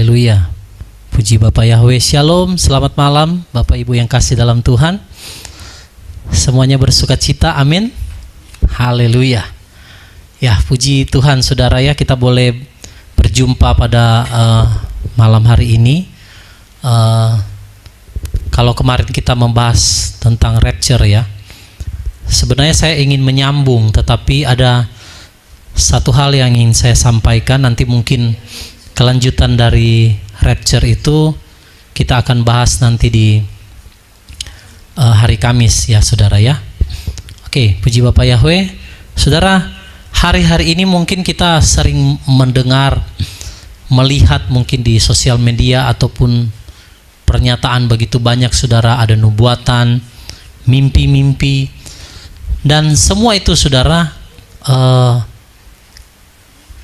Haleluya. Puji Bapak Yahweh. Shalom, selamat malam Bapak Ibu yang kasih dalam Tuhan. Semuanya bersuka cita, amin. Haleluya. Ya, puji Tuhan saudara ya, kita boleh berjumpa pada malam hari ini. Kalau kemarin kita membahas tentang rapture ya, sebenarnya saya ingin menyambung, tetapi ada satu hal yang ingin saya sampaikan. Nanti mungkin kelanjutan dari rapture itu kita akan bahas nanti di hari Kamis ya saudara ya. Oke, puji Bapak Yahweh. Saudara, hari-hari ini mungkin kita sering mendengar, melihat mungkin di sosial media ataupun pernyataan begitu banyak saudara, ada nubuatan, mimpi-mimpi, dan semua itu saudara,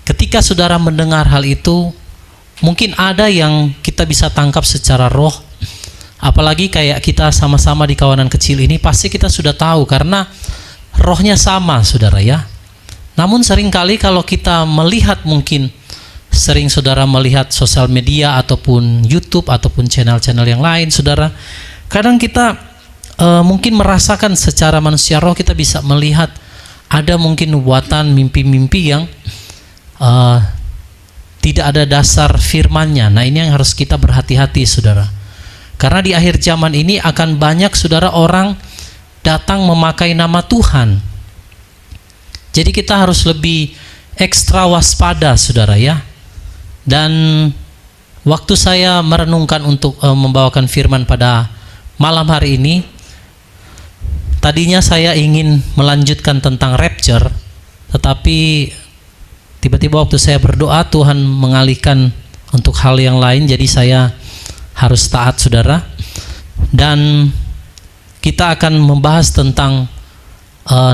ketika saudara mendengar hal itu, mungkin ada yang kita bisa tangkap secara roh. Apalagi kayak kita sama-sama di kawanan kecil ini, pasti kita sudah tahu karena rohnya sama saudara ya. Namun seringkali kalau kita melihat, mungkin sering saudara melihat sosial media ataupun YouTube ataupun channel-channel yang lain saudara, kadang kita mungkin merasakan secara manusia roh, kita bisa melihat ada mungkin nubuatan, mimpi-mimpi yang tidak ada dasar firman-Nya. Nah, ini yang harus kita berhati-hati saudara. Karena di akhir zaman ini akan banyak saudara orang datang memakai nama Tuhan. Jadi kita harus lebih ekstra waspada saudara ya. Dan waktu saya merenungkan untuk membawakan firman pada malam hari ini, tadinya saya ingin melanjutkan tentang rapture, tetapi tiba-tiba waktu saya berdoa, Tuhan mengalihkan untuk hal yang lain, jadi saya harus taat saudara. Dan kita akan membahas tentang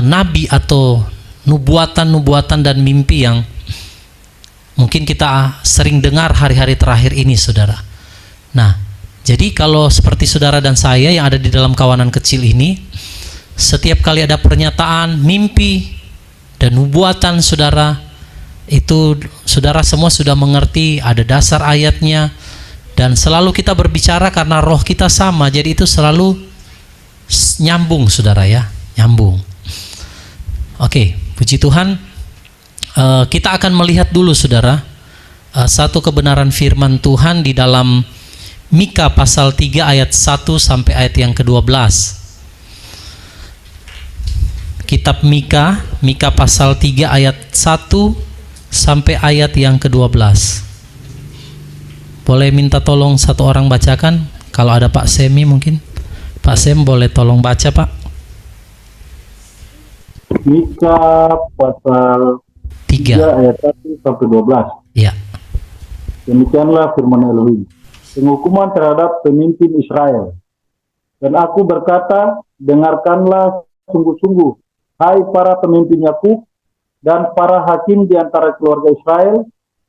nabi atau nubuatan-nubuatan dan mimpi yang mungkin kita sering dengar hari-hari terakhir ini saudara. Nah, jadi kalau seperti saudara dan saya yang ada di dalam kawanan kecil ini, setiap kali ada pernyataan, mimpi, dan nubuatan saudara, itu saudara semua sudah mengerti ada dasar ayatnya, dan selalu kita berbicara karena roh kita sama, jadi itu selalu nyambung saudara ya, nyambung. Oke, puji Tuhan. Kita akan melihat dulu saudara satu kebenaran firman Tuhan di dalam Mika pasal 3 ayat 1 sampai ayat yang ke-12. Kitab Mika pasal 3 ayat 1 sampai ayat yang ke-12. Boleh minta tolong satu orang bacakan? Kalau ada Pak Semi mungkin. Pak Sem boleh tolong baca Pak. Mika pasal 3 ayat 1 sampai 12. Ya. Demikianlah firman Elohim. Penghukuman terhadap pemimpin Israel. Dan aku berkata, dengarkanlah sungguh-sungguh, hai para pemimpin Yakub dan para hakim di antara keluarga Israel,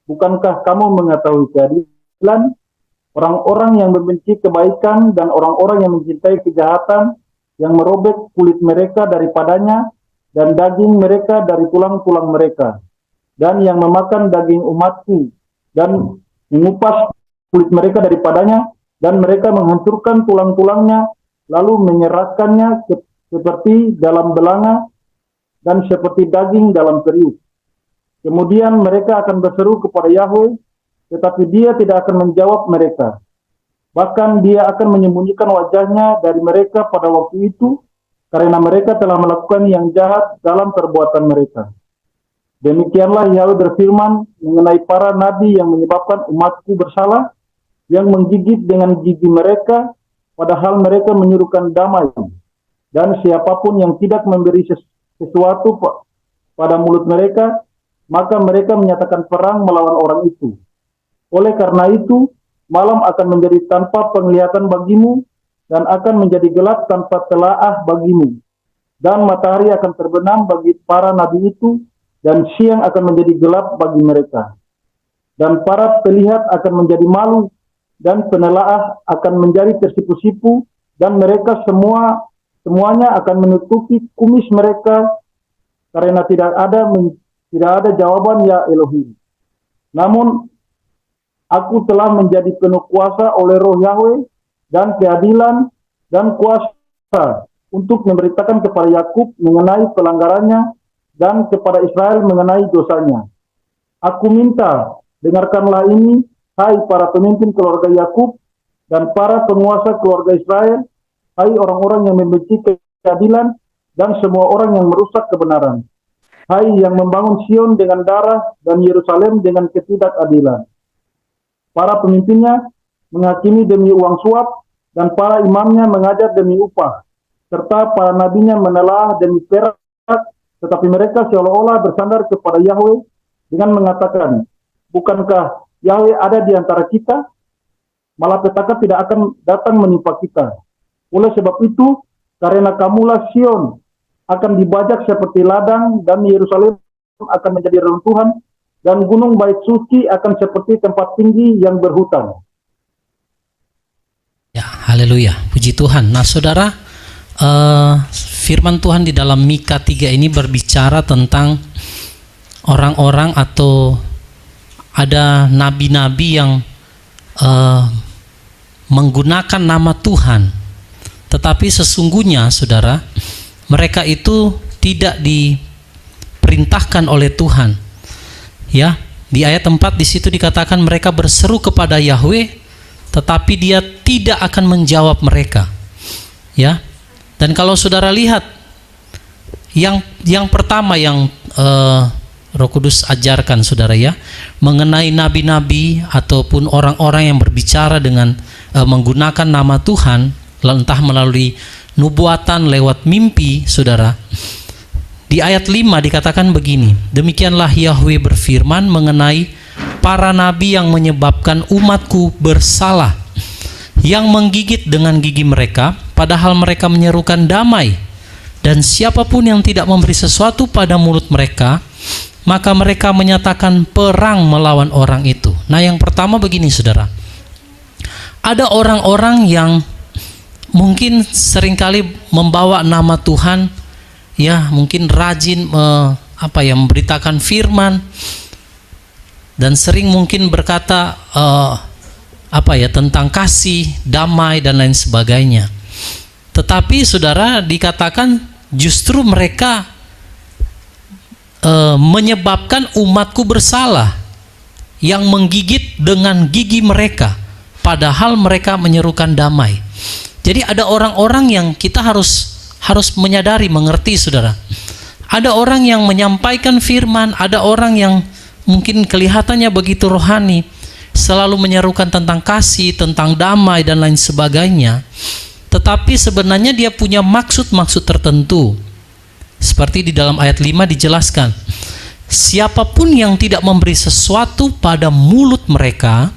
bukankah kamu mengetahui keadilan? Orang-orang yang membenci kebaikan dan orang-orang yang mencintai kejahatan, yang merobek kulit mereka daripadanya dan daging mereka dari tulang-tulang mereka, dan yang memakan daging umatku dan mengupas kulit mereka daripadanya, dan mereka menghancurkan tulang-tulangnya lalu menyerahkannya seperti dalam belanga dan seperti daging dalam periuk. Kemudian mereka akan berseru kepada Yahweh, tetapi Dia tidak akan menjawab mereka. Bahkan Dia akan menyembunyikan wajahnya dari mereka pada waktu itu, karena mereka telah melakukan yang jahat dalam perbuatan mereka. Demikianlah Yahweh berfirman mengenai para nabi yang menyebabkan umatku bersalah, yang menggigit dengan gigi mereka, padahal mereka menyuruhkan damai. Dan siapapun yang tidak memberi sesuatu pada mulut mereka, maka mereka menyatakan perang melawan orang itu. Oleh karena itu, malam akan menjadi tanpa penglihatan bagimu, dan akan menjadi gelap tanpa telaah bagimu. Dan matahari akan terbenam bagi para nabi itu, dan siang akan menjadi gelap bagi mereka. Dan para pelihat akan menjadi malu, dan penelaah akan menjadi tersipu-sipu, dan mereka semuanya akan menutupi kumis mereka, karena tidak ada jawaban ya Elohim. Namun aku telah menjadi penuh kuasa oleh roh Yahweh dan keadilan dan kuasa untuk memberitakan kepada Yakub mengenai pelanggarannya dan kepada Israel mengenai dosanya. Aku minta, dengarkanlah ini, hai para pemimpin keluarga Yakub dan para penguasa keluarga Israel, hai orang-orang yang membenci keadilan dan semua orang yang merusak kebenaran. Hai yang membangun Sion dengan darah dan Yerusalem dengan ketidakadilan. Para pemimpinnya menghakimi demi uang suap dan para imamnya mengajar demi upah, serta para nabinya menelaah demi perak, tetapi mereka seolah-olah bersandar kepada Yahweh dengan mengatakan, bukankah Yahweh ada di antara kita? Malapetaka tidak akan datang menimpa kita. Oleh sebab itu, karena kamulah Sion akan dibajak seperti ladang dan Yerusalem akan menjadi reruntuhan dan gunung bait suci akan seperti tempat tinggi yang berhutan. Ya, haleluya, puji Tuhan. Nah saudara, firman Tuhan di dalam Mika 3 ini berbicara tentang orang-orang atau ada nabi-nabi yang menggunakan nama Tuhan, tetapi sesungguhnya saudara, mereka itu tidak diperintahkan oleh Tuhan. Ya, di ayat 4 di situ dikatakan mereka berseru kepada Yahweh, tetapi Dia tidak akan menjawab mereka. Ya, dan kalau saudara lihat, yang pertama yang Roh Kudus ajarkan saudara ya, mengenai nabi-nabi ataupun orang-orang yang berbicara dengan menggunakan nama Tuhan, entah melalui nubuatan lewat mimpi, saudara. Di ayat 5 dikatakan begini, demikianlah Yahweh berfirman mengenai para nabi yang menyebabkan umatku bersalah, yang menggigit dengan gigi mereka, padahal mereka menyerukan damai, dan siapapun yang tidak memberi sesuatu pada mulut mereka, maka mereka menyatakan perang melawan orang itu. Nah yang pertama begini saudara, ada orang-orang yang mungkin seringkali membawa nama Tuhan, ya mungkin rajin memberitakan firman, dan sering mungkin berkata tentang kasih, damai dan lain sebagainya. Tetapi saudara, dikatakan justru mereka menyebabkan umatku bersalah, yang menggigit dengan gigi mereka, padahal mereka menyerukan damai. Jadi ada orang-orang yang kita harus menyadari, mengerti saudara. Ada orang yang menyampaikan firman, ada orang yang mungkin kelihatannya begitu rohani, selalu menyerukan tentang kasih, tentang damai dan lain sebagainya. Tetapi sebenarnya dia punya maksud-maksud tertentu. Seperti di dalam ayat 5 dijelaskan, siapapun yang tidak memberi sesuatu pada mulut mereka,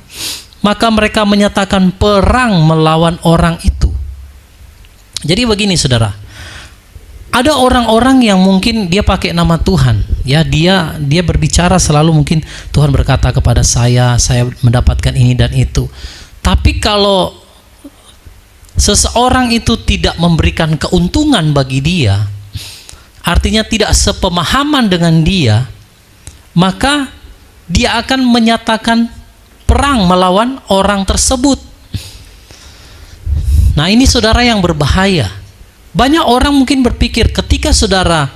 maka mereka menyatakan perang melawan orang itu. Jadi begini saudara, ada orang-orang yang mungkin dia pakai nama Tuhan, ya dia berbicara selalu, mungkin Tuhan berkata kepada saya mendapatkan ini dan itu. Tapi kalau seseorang itu tidak memberikan keuntungan bagi dia, artinya tidak sepemahaman dengan dia, maka dia akan menyatakan perang melawan orang tersebut. Nah ini saudara yang berbahaya. Banyak orang mungkin berpikir ketika saudara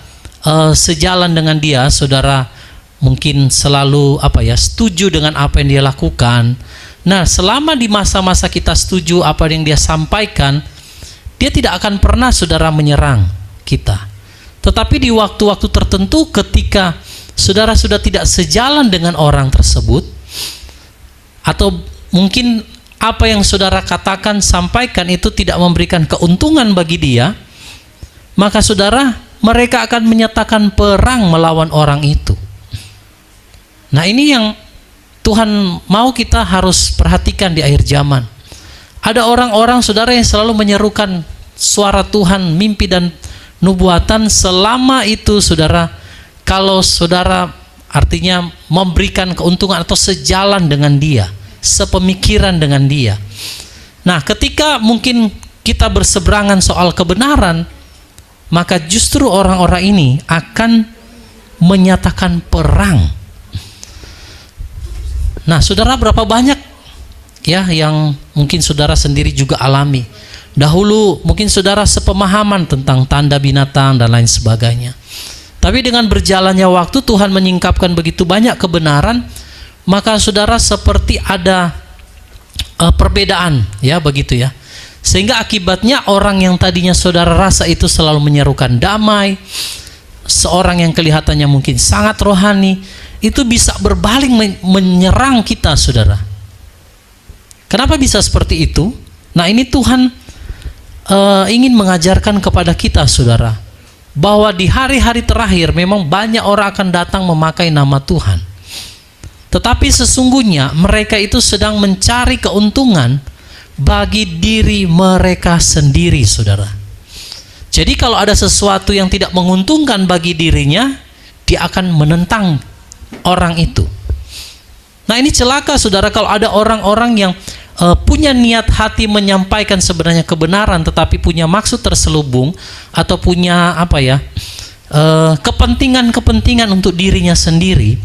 sejalan dengan dia, saudara mungkin selalu setuju dengan apa yang dia lakukan. Nah selama di masa-masa kita setuju apa yang dia sampaikan, dia tidak akan pernah saudara menyerang kita. Tetapi di waktu-waktu tertentu ketika saudara sudah tidak sejalan dengan orang tersebut, atau mungkin apa yang saudara katakan, sampaikan itu tidak memberikan keuntungan bagi dia, maka saudara, mereka akan menyatakan perang melawan orang itu. Nah ini yang Tuhan mau kita harus perhatikan di akhir zaman. Ada orang-orang saudara yang selalu menyerukan suara Tuhan, mimpi dan nubuatan. Selama itu saudara, kalau saudara artinya memberikan keuntungan atau sejalan dengan dia, sepemikiran dengan dia. Nah ketika mungkin kita berseberangan soal kebenaran, maka justru orang-orang ini akan menyatakan perang. Nah saudara, berapa banyak ya yang mungkin saudara sendiri juga alami. Dahulu mungkin saudara sepemahaman tentang tanda binatang dan lain sebagainya. Tapi dengan berjalannya waktu Tuhan menyingkapkan begitu banyak kebenaran, maka saudara seperti ada perbedaan, ya begitu ya. Sehingga akibatnya orang yang tadinya saudara rasa itu selalu menyerukan damai, seorang yang kelihatannya mungkin sangat rohani, itu bisa berbalik menyerang kita, saudara. Kenapa bisa seperti itu? Nah, ini Tuhan ingin mengajarkan kepada kita, saudara, bahwa di hari-hari terakhir memang banyak orang akan datang memakai nama Tuhan. Tetapi sesungguhnya mereka itu sedang mencari keuntungan bagi diri mereka sendiri, saudara. Jadi kalau ada sesuatu yang tidak menguntungkan bagi dirinya, dia akan menentang orang itu. Nah, ini celaka, saudara, kalau ada orang-orang yang punya niat hati menyampaikan sebenarnya kebenaran, tetapi punya maksud terselubung atau punya kepentingan untuk dirinya sendiri.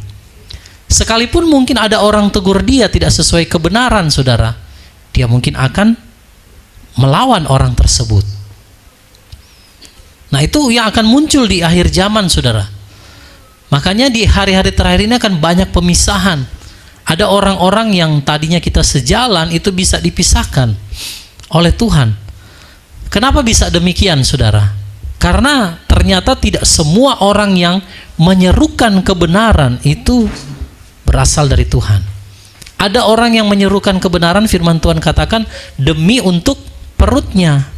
Sekalipun mungkin ada orang tegur dia tidak sesuai kebenaran, saudara, dia mungkin akan melawan orang tersebut. Nah, itu yang akan muncul di akhir zaman, saudara. Makanya di hari-hari terakhir ini akan banyak pemisahan. Ada orang-orang yang tadinya kita sejalan itu bisa dipisahkan oleh Tuhan. Kenapa bisa demikian, saudara? Karena ternyata tidak semua orang yang menyerukan kebenaran itu berasal dari Tuhan. Ada orang yang menyerukan kebenaran, firman Tuhan katakan, demi untuk perutnya,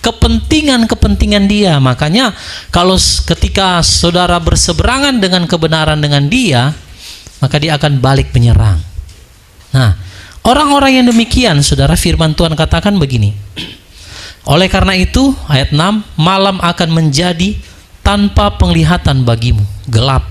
kepentingan dia. Makanya kalau ketika saudara berseberangan dengan kebenaran dengan dia, maka dia akan balik menyerang. Nah, orang-orang yang demikian, saudara, firman Tuhan katakan begini. Oleh karena itu, ayat 6, malam akan menjadi tanpa penglihatan bagimu, gelap.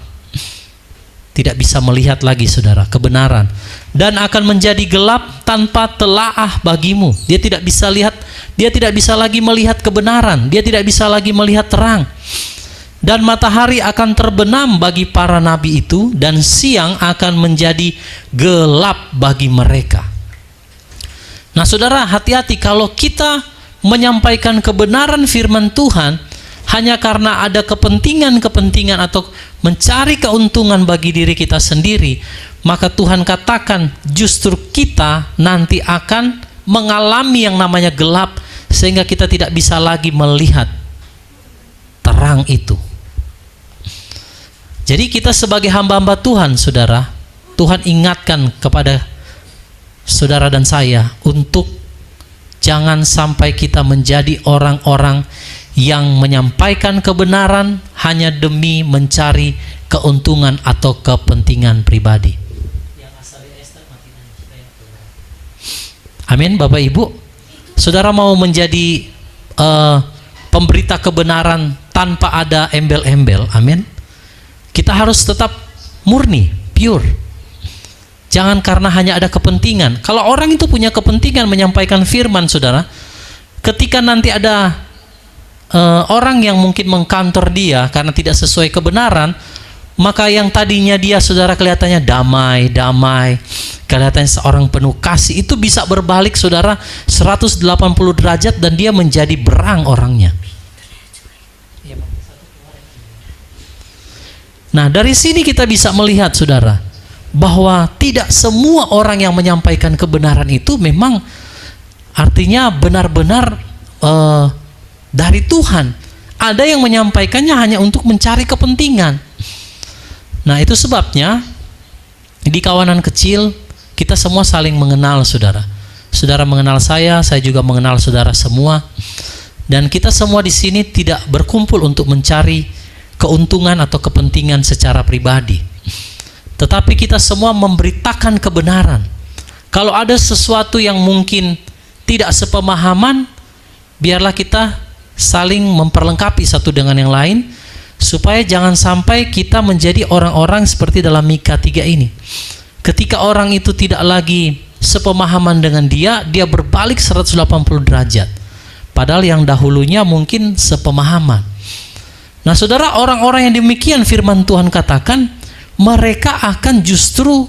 Tidak bisa melihat lagi, saudara, kebenaran. Dan akan menjadi gelap tanpa telaah bagimu. Dia tidak bisa lihat, dia tidak bisa lagi melihat kebenaran, dia tidak bisa lagi melihat terang. Dan matahari akan terbenam bagi para nabi itu, dan siang akan menjadi gelap bagi mereka. Nah, saudara, hati-hati kalau kita menyampaikan kebenaran firman Tuhan hanya karena ada kepentingan atau mencari keuntungan bagi diri kita sendiri, maka Tuhan katakan justru kita nanti akan mengalami yang namanya gelap, sehingga kita tidak bisa lagi melihat terang itu. Jadi kita sebagai hamba-hamba Tuhan, saudara, Tuhan ingatkan kepada saudara dan saya untuk jangan sampai kita menjadi orang-orang yang menyampaikan kebenaran hanya demi mencari keuntungan atau kepentingan pribadi. Amin, Bapak Ibu. Saudara mau menjadi pemberita kebenaran tanpa ada embel-embel, amin. Kita harus tetap murni, pure. Jangan karena hanya ada kepentingan. Kalau orang itu punya kepentingan menyampaikan firman, saudara, ketika nanti ada orang yang mungkin mengkantor dia karena tidak sesuai kebenaran, maka yang tadinya dia, saudara, kelihatannya damai, kelihatannya seorang penuh kasih, itu bisa berbalik, saudara, 180 derajat dan dia menjadi berang orangnya. Nah, dari sini kita bisa melihat, saudara, bahwa tidak semua orang yang menyampaikan kebenaran itu memang artinya benar-benar dari Tuhan. Ada yang menyampaikannya hanya untuk mencari kepentingan. Nah, itu sebabnya di kawanan kecil kita semua saling mengenal, saudara. Saudara mengenal saya juga mengenal saudara semua. Dan kita semua di sini tidak berkumpul untuk mencari keuntungan atau kepentingan secara pribadi. Tetapi kita semua memberitakan kebenaran. Kalau ada sesuatu yang mungkin tidak sepemahaman, biarlah kita saling memperlengkapi satu dengan yang lain, supaya jangan sampai kita menjadi orang-orang seperti dalam Mika 3 ini. Ketika orang itu tidak lagi sepemahaman dengan dia berbalik 180 derajat. Padahal yang dahulunya mungkin sepemahaman. Nah, saudara, orang-orang yang demikian firman Tuhan katakan, mereka akan justru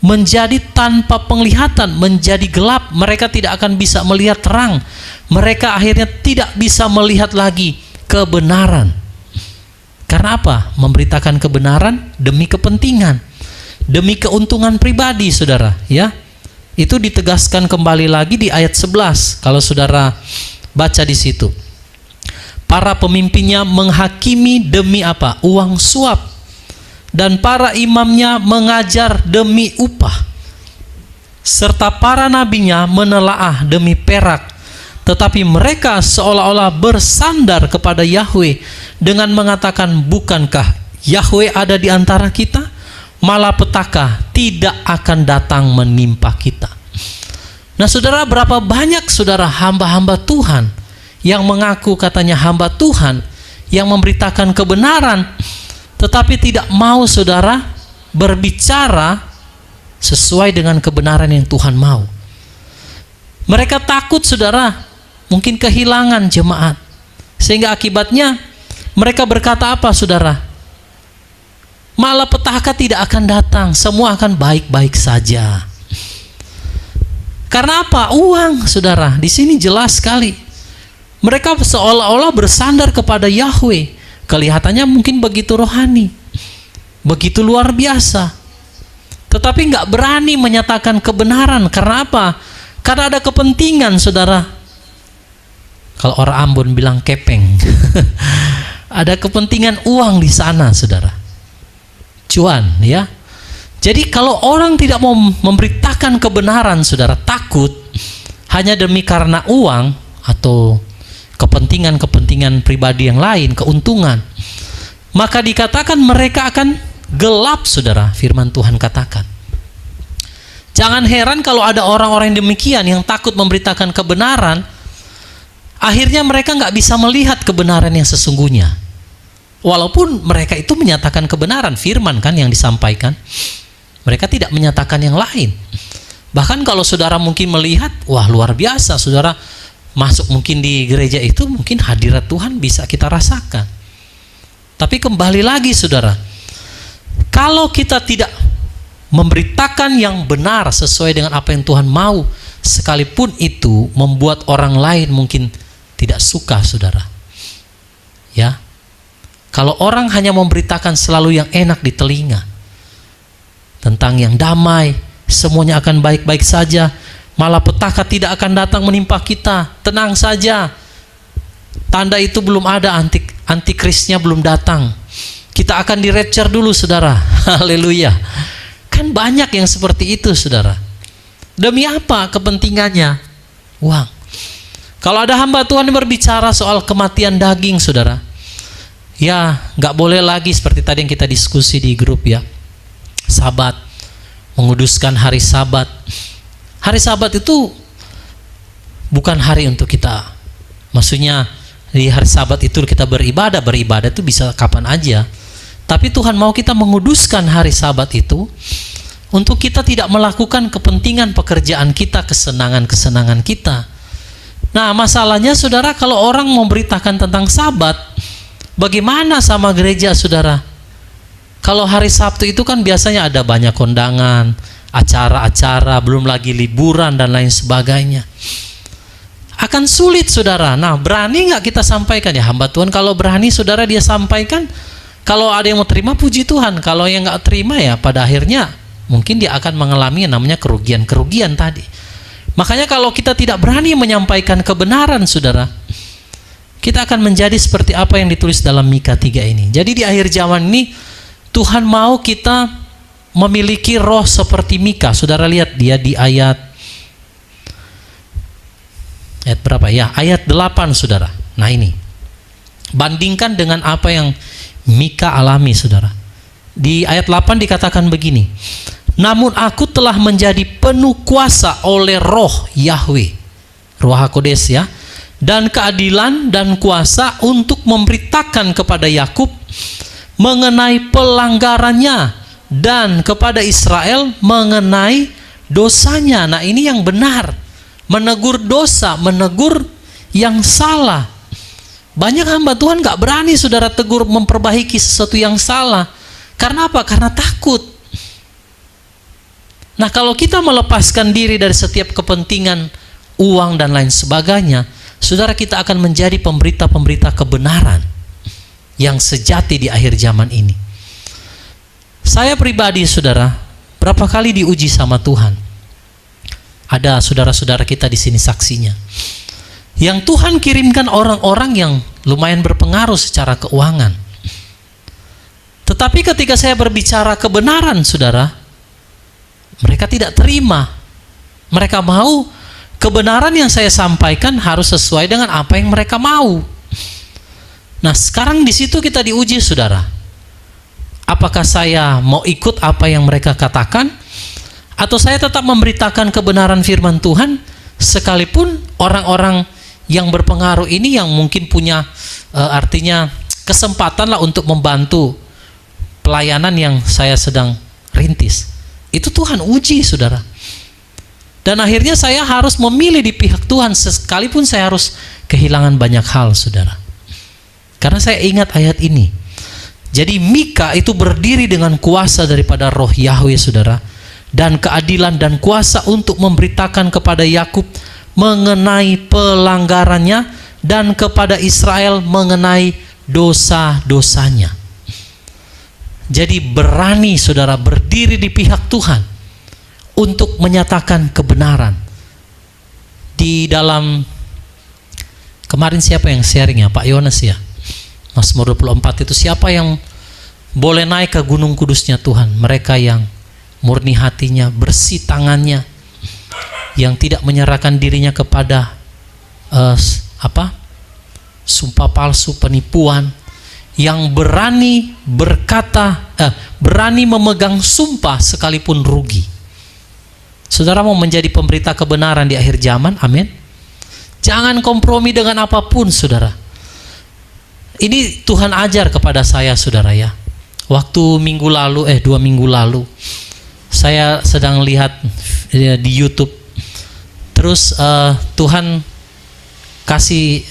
menjadi tanpa penglihatan, menjadi gelap. Mereka tidak akan bisa melihat terang. Mereka akhirnya tidak bisa melihat lagi kebenaran. Karena apa? Memberitakan kebenaran demi kepentingan, demi keuntungan pribadi, saudara, ya. Itu ditegaskan kembali lagi di ayat 11. Kalau saudara baca di situ. Para pemimpinnya menghakimi demi apa? Uang suap. Dan para imamnya mengajar demi upah. Serta para nabinya menelaah demi perak. Tetapi mereka seolah-olah bersandar kepada Yahweh dengan mengatakan, bukankah Yahweh ada di antara kita? Malapetaka tidak akan datang menimpa kita. Nah, saudara, berapa banyak saudara hamba-hamba Tuhan yang mengaku katanya hamba Tuhan, yang memberitakan kebenaran, tetapi tidak mau saudara berbicara sesuai dengan kebenaran yang Tuhan mau. Mereka takut saudara mungkin kehilangan jemaat, sehingga akibatnya mereka berkata apa saudara? Malapetaka tidak akan datang, semua akan baik-baik saja. Karena apa? Uang, saudara. Di sini jelas sekali. Mereka seolah-olah bersandar kepada Yahweh. Kelihatannya mungkin begitu rohani, begitu luar biasa, tetapi nggak berani menyatakan kebenaran. Karena apa? Karena ada kepentingan, saudara. Kalau orang Ambon bilang kepeng. Ada kepentingan uang di sana, saudara. Cuan, ya. Jadi kalau orang tidak mau memberitakan kebenaran, saudara, takut hanya demi karena uang atau kepentingan-kepentingan pribadi yang lain, keuntungan, maka dikatakan mereka akan gelap, saudara. Firman Tuhan katakan. Jangan heran kalau ada orang-orang yang demikian yang takut memberitakan kebenaran, akhirnya mereka nggak bisa melihat kebenaran yang sesungguhnya. Walaupun mereka itu menyatakan kebenaran, firman kan yang disampaikan, mereka tidak menyatakan yang lain. Bahkan kalau saudara mungkin melihat, wah luar biasa, saudara masuk mungkin di gereja itu, mungkin hadirat Tuhan bisa kita rasakan. Tapi kembali lagi saudara, kalau kita tidak memberitakan yang benar sesuai dengan apa yang Tuhan mau, sekalipun itu membuat orang lain mungkin tidak suka, saudara, ya. Kalau orang hanya memberitakan selalu yang enak di telinga, tentang yang damai, semuanya akan baik-baik saja, malapetaka tidak akan datang menimpa kita, tenang saja, tanda itu belum ada, antikrisnya belum datang, kita akan di-rapture dulu, saudara. Haleluya. Kan banyak yang seperti itu, saudara. Demi apa? Kepentingannya uang. Kalau ada hamba Tuhan yang berbicara soal kematian daging, saudara, ya nggak boleh lagi seperti tadi yang kita diskusi di grup, ya, Sabat, menguduskan hari Sabat. Hari Sabat itu bukan hari untuk kita, maksudnya di hari Sabat itu kita beribadah itu bisa kapan aja. Tapi Tuhan mau kita menguduskan hari Sabat itu untuk kita tidak melakukan kepentingan pekerjaan kita, kesenangan-kesenangan kita. Nah, masalahnya saudara, kalau orang memberitakan tentang Sabat, bagaimana sama gereja, saudara? Kalau hari Sabtu itu kan biasanya ada banyak kondangan, acara-acara, belum lagi liburan dan lain sebagainya. Akan sulit, saudara. Nah, berani nggak kita sampaikan? Ya, hamba Tuhan kalau berani, saudara, dia sampaikan. Kalau ada yang mau terima, puji Tuhan. Kalau yang nggak terima, ya pada akhirnya mungkin dia akan mengalami yang namanya kerugian-kerugian tadi. Makanya kalau kita tidak berani menyampaikan kebenaran, saudara, kita akan menjadi seperti apa yang ditulis dalam Mika 3 ini. Jadi di akhir zaman ini Tuhan mau kita memiliki roh seperti Mika. Saudara lihat dia di ayat berapa ya? Ayat 8, saudara. Nah ini, bandingkan dengan apa yang Mika alami, saudara. Di ayat 8 dikatakan begini, namun aku telah menjadi penuh kuasa oleh roh Yahweh, roh HaKodes, ya, dan keadilan dan kuasa untuk memberitakan kepada Yakub mengenai pelanggarannya dan kepada Israel mengenai dosanya. Nah ini yang benar, menegur dosa, menegur yang salah. Banyak hamba Tuhan gak berani, saudara, tegur, memperbaiki sesuatu yang salah. Karena apa? Karena takut. Nah, kalau kita melepaskan diri dari setiap kepentingan uang dan lain sebagainya, saudara, kita akan menjadi pemberita-pemberita kebenaran yang sejati di akhir zaman ini. Saya pribadi, saudara, berapa kali diuji sama Tuhan. Ada saudara-saudara kita di sini saksinya. Yang Tuhan kirimkan orang-orang yang lumayan berpengaruh secara keuangan. Tetapi ketika saya berbicara kebenaran, saudara, mereka tidak terima. Mereka mau kebenaran yang saya sampaikan harus sesuai dengan apa yang mereka mau. Nah, sekarang di situ kita diuji, saudara. Apakah saya mau ikut apa yang mereka katakan, atau saya tetap memberitakan kebenaran firman Tuhan, sekalipun orang-orang yang berpengaruh ini yang mungkin punya artinya kesempatan lah untuk membantu pelayanan yang saya sedang rintis. Itu Tuhan uji, saudara. Dan akhirnya saya harus memilih di pihak Tuhan, sekalipun saya harus kehilangan banyak hal, saudara. Karena saya ingat ayat ini. Jadi Mika itu berdiri dengan kuasa daripada roh Yahweh, saudara, dan keadilan dan kuasa untuk memberitakan kepada Yakub mengenai pelanggarannya dan kepada Israel mengenai dosa-dosanya. Jadi berani, saudara, berdiri di pihak Tuhan untuk menyatakan kebenaran. Di dalam kemarin siapa yang sharing ya? Pak Yones ya? Mazmur 24 itu, siapa yang boleh naik ke gunung kudusnya Tuhan? Mereka yang murni hatinya, bersih tangannya, yang tidak menyerahkan dirinya kepada sumpah palsu, penipuan, yang berani berkata, berani memegang sumpah sekalipun rugi. Saudara mau menjadi pemberita kebenaran di akhir zaman, amin. Jangan kompromi dengan apapun, saudara. Ini Tuhan ajar kepada saya, saudara ya. Waktu 2 minggu lalu, saya sedang lihat di YouTube. Terus Tuhan kasih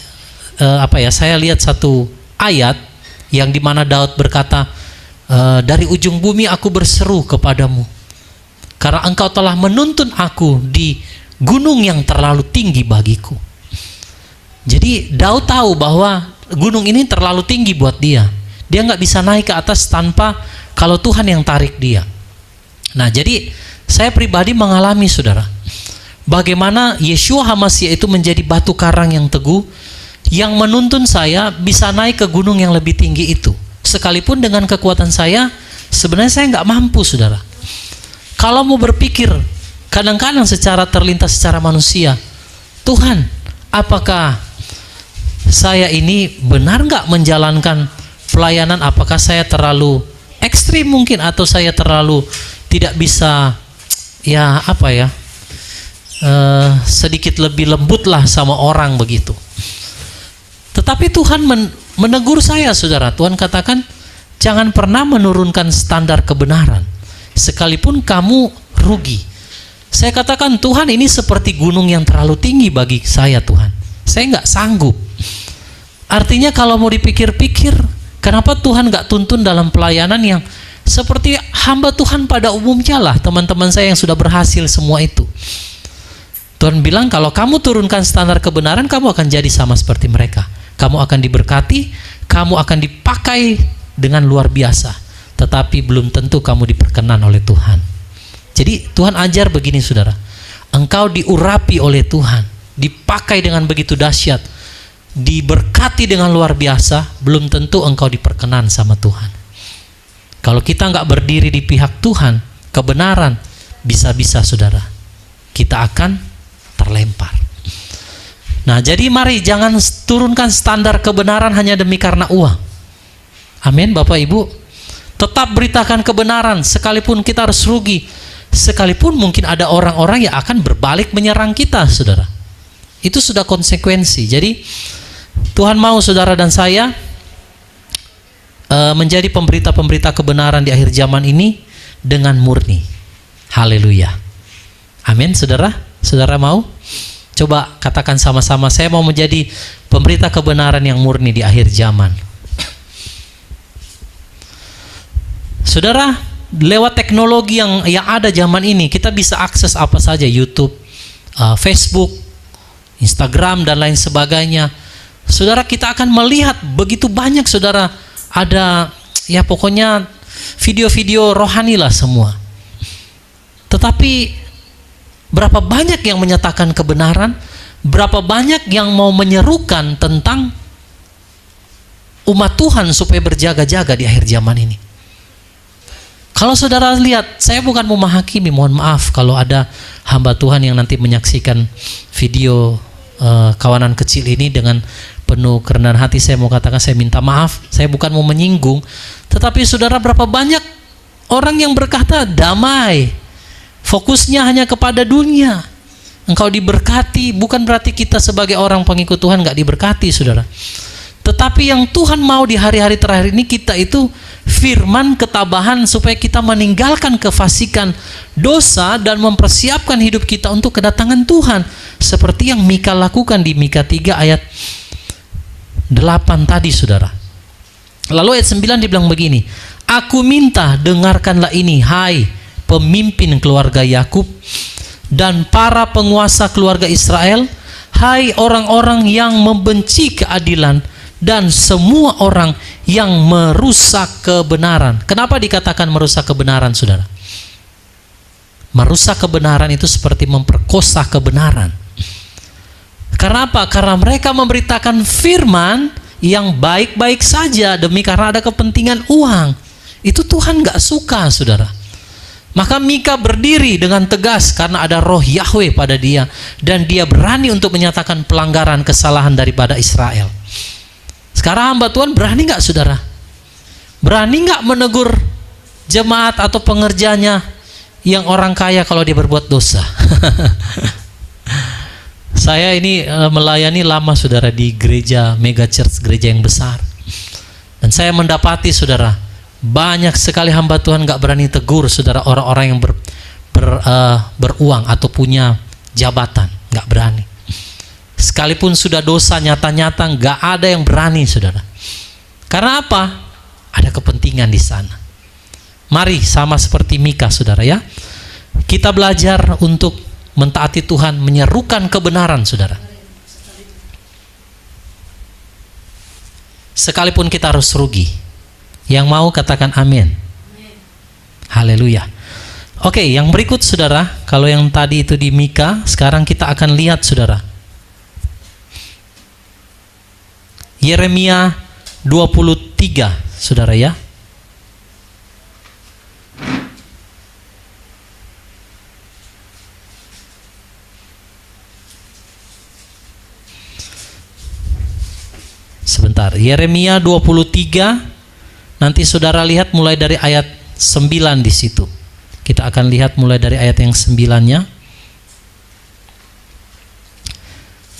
saya lihat satu ayat yang dimana Daud berkata, dari ujung bumi aku berseru kepadamu, karena engkau telah menuntun aku di gunung yang terlalu tinggi bagiku. Jadi Daud tahu bahwa gunung ini terlalu tinggi buat dia. Dia nggak bisa naik ke atas tanpa kalau Tuhan yang tarik dia. Nah, jadi saya pribadi mengalami, saudara, bagaimana Yeshua HaMashiach itu menjadi batu karang yang teguh, yang menuntun saya bisa naik ke gunung yang lebih tinggi itu. Sekalipun dengan kekuatan saya, sebenarnya saya nggak mampu, saudara. Kalau mau berpikir, kadang-kadang secara terlintas secara manusia, Tuhan, apakah saya ini benar nggak menjalankan pelayanan? Apakah saya terlalu ekstrim mungkin, atau saya terlalu tidak bisa sedikit lebih lembut lah sama orang begitu. Tetapi Tuhan menegur saya, saudara. Tuhan katakan, jangan pernah menurunkan standar kebenaran sekalipun kamu rugi. Saya katakan, Tuhan, ini seperti gunung yang terlalu tinggi bagi saya, Tuhan. Saya nggak sanggup. Artinya kalau mau dipikir-pikir, kenapa Tuhan nggak tuntun dalam pelayanan yang seperti hamba Tuhan pada umumnya lah, teman-teman saya yang sudah berhasil semua itu. Tuhan bilang, kalau kamu turunkan standar kebenaran, kamu akan jadi sama seperti mereka. Kamu akan diberkati, kamu akan dipakai dengan luar biasa. Tetapi belum tentu kamu diperkenan oleh Tuhan. Jadi Tuhan ajar begini, saudara. Engkau diurapi oleh Tuhan, dipakai dengan begitu dahsyat, diberkati dengan luar biasa, belum tentu engkau diperkenan sama Tuhan. Kalau kita nggak berdiri di pihak Tuhan, kebenaran, bisa-bisa, saudara, kita akan terlempar. Nah, jadi mari jangan turunkan standar kebenaran hanya demi karena uang. Amin, Bapak Ibu. Tetap beritakan kebenaran sekalipun kita harus rugi, sekalipun mungkin ada orang-orang yang akan berbalik menyerang kita, saudara. Itu sudah konsekuensi. Jadi Tuhan mau saudara dan saya menjadi pemberita-pemberita kebenaran di akhir zaman ini dengan murni. Haleluya. Amin, saudara. Saudara mau? Coba katakan sama-sama, saya mau menjadi pemberita kebenaran yang murni di akhir zaman. Saudara, lewat teknologi yang ada zaman ini, kita bisa akses apa saja, YouTube, Facebook, Instagram, dan lain sebagainya. Saudara, kita akan melihat begitu banyak, saudara, ada ya pokoknya video-video rohani lah semua. Tetapi berapa banyak yang menyatakan kebenaran, berapa banyak yang mau menyerukan tentang umat Tuhan supaya berjaga-jaga di akhir zaman ini. Kalau saudara lihat, saya bukan mau menghakimi, mohon maaf kalau ada hamba Tuhan yang nanti menyaksikan video kawanan kecil ini dengan penuh kerendahan hati. Saya mau katakan, saya minta maaf, saya bukan mau menyinggung. Tetapi saudara, berapa banyak orang yang berkata damai, fokusnya hanya kepada dunia. Engkau diberkati, bukan berarti kita sebagai orang pengikut Tuhan gak diberkati, saudara. Tetapi yang Tuhan mau di hari-hari terakhir ini, kita itu firman ketabahan supaya kita meninggalkan kefasikan dosa dan mempersiapkan hidup kita untuk kedatangan Tuhan, seperti yang Mika lakukan di Mika 3 ayat 8 tadi, saudara. Lalu ayat 9 dibilang begini, aku minta dengarkanlah ini, hai pemimpin keluarga Yakub dan para penguasa keluarga Israel, hai orang-orang yang membenci keadilan dan semua orang yang merusak kebenaran. Kenapa dikatakan merusak kebenaran, saudara? Merusak kebenaran itu seperti memperkosa kebenaran. Karena apa? Karena mereka memberitakan firman yang baik-baik saja demi karena ada kepentingan uang. Itu Tuhan gak suka, saudara. Maka Mika berdiri dengan tegas karena ada roh Yahweh pada dia, dan dia berani untuk menyatakan pelanggaran kesalahan daripada Israel. Sekarang hamba Tuhan berani nggak, saudara? Berani nggak menegur jemaat atau pengerjanya yang orang kaya kalau dia berbuat dosa? Saya ini melayani lama, saudara, di gereja mega church, gereja yang besar, dan saya mendapati, saudara, banyak sekali hamba Tuhan nggak berani tegur, saudara, orang-orang yang beruang atau punya jabatan, nggak berani. Sekalipun sudah dosa nyata-nyata, nggak ada yang berani, saudara. Karena apa? Ada kepentingan di sana. Mari sama seperti Mika, saudara, ya. Kita belajar untuk mentaati Tuhan, menyerukan kebenaran, saudara. Sekalipun kita harus rugi. Yang mau katakan amin. Haleluya. Oke, yang berikut, saudara, kalau yang tadi itu di Mika, sekarang kita akan lihat, saudara, Yeremia 23, saudara, ya. Sebentar, Yeremia 23, nanti saudara lihat mulai dari ayat 9 di situ. Kita akan lihat mulai dari ayat yang 9-nya.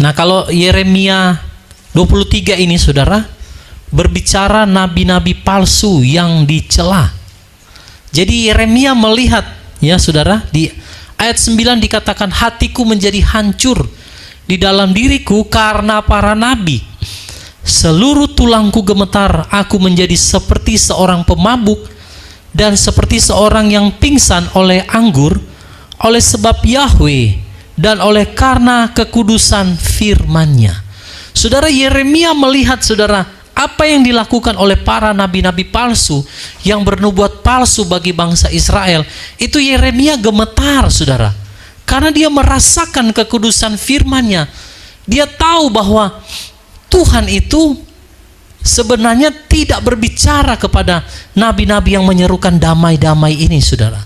Nah, kalau Yeremia 23 ini, saudara, berbicara nabi-nabi palsu yang dicela. Jadi Yeremia melihat, ya saudara, di ayat 9 dikatakan, hatiku menjadi hancur di dalam diriku karena para nabi. Seluruh tulangku gemetar, aku menjadi seperti seorang pemabuk dan seperti seorang yang pingsan oleh anggur, oleh sebab Yahweh dan oleh karena kekudusan firman-Nya. Saudara, Yeremia melihat, saudara, apa yang dilakukan oleh para nabi-nabi palsu yang bernubuat palsu bagi bangsa Israel. Itu Yeremia gemetar, saudara, karena dia merasakan kekudusan firman-Nya. Dia tahu bahwa Tuhan itu sebenarnya tidak berbicara kepada nabi-nabi yang menyerukan damai-damai ini, saudara.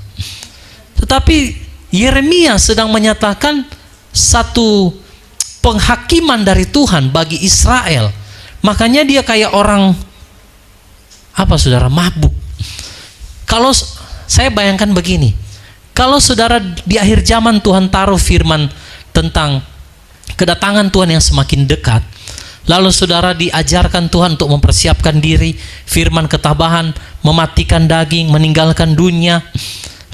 Tetapi Yeremia sedang menyatakan satu penghakiman dari Tuhan bagi Israel. Makanya dia kayak orang apa, saudara, mabuk. Kalau saya bayangkan begini, kalau saudara di akhir zaman Tuhan taruh firman tentang kedatangan Tuhan yang semakin dekat, lalu saudara diajarkan Tuhan untuk mempersiapkan diri, firman ketabahan, mematikan daging, meninggalkan dunia,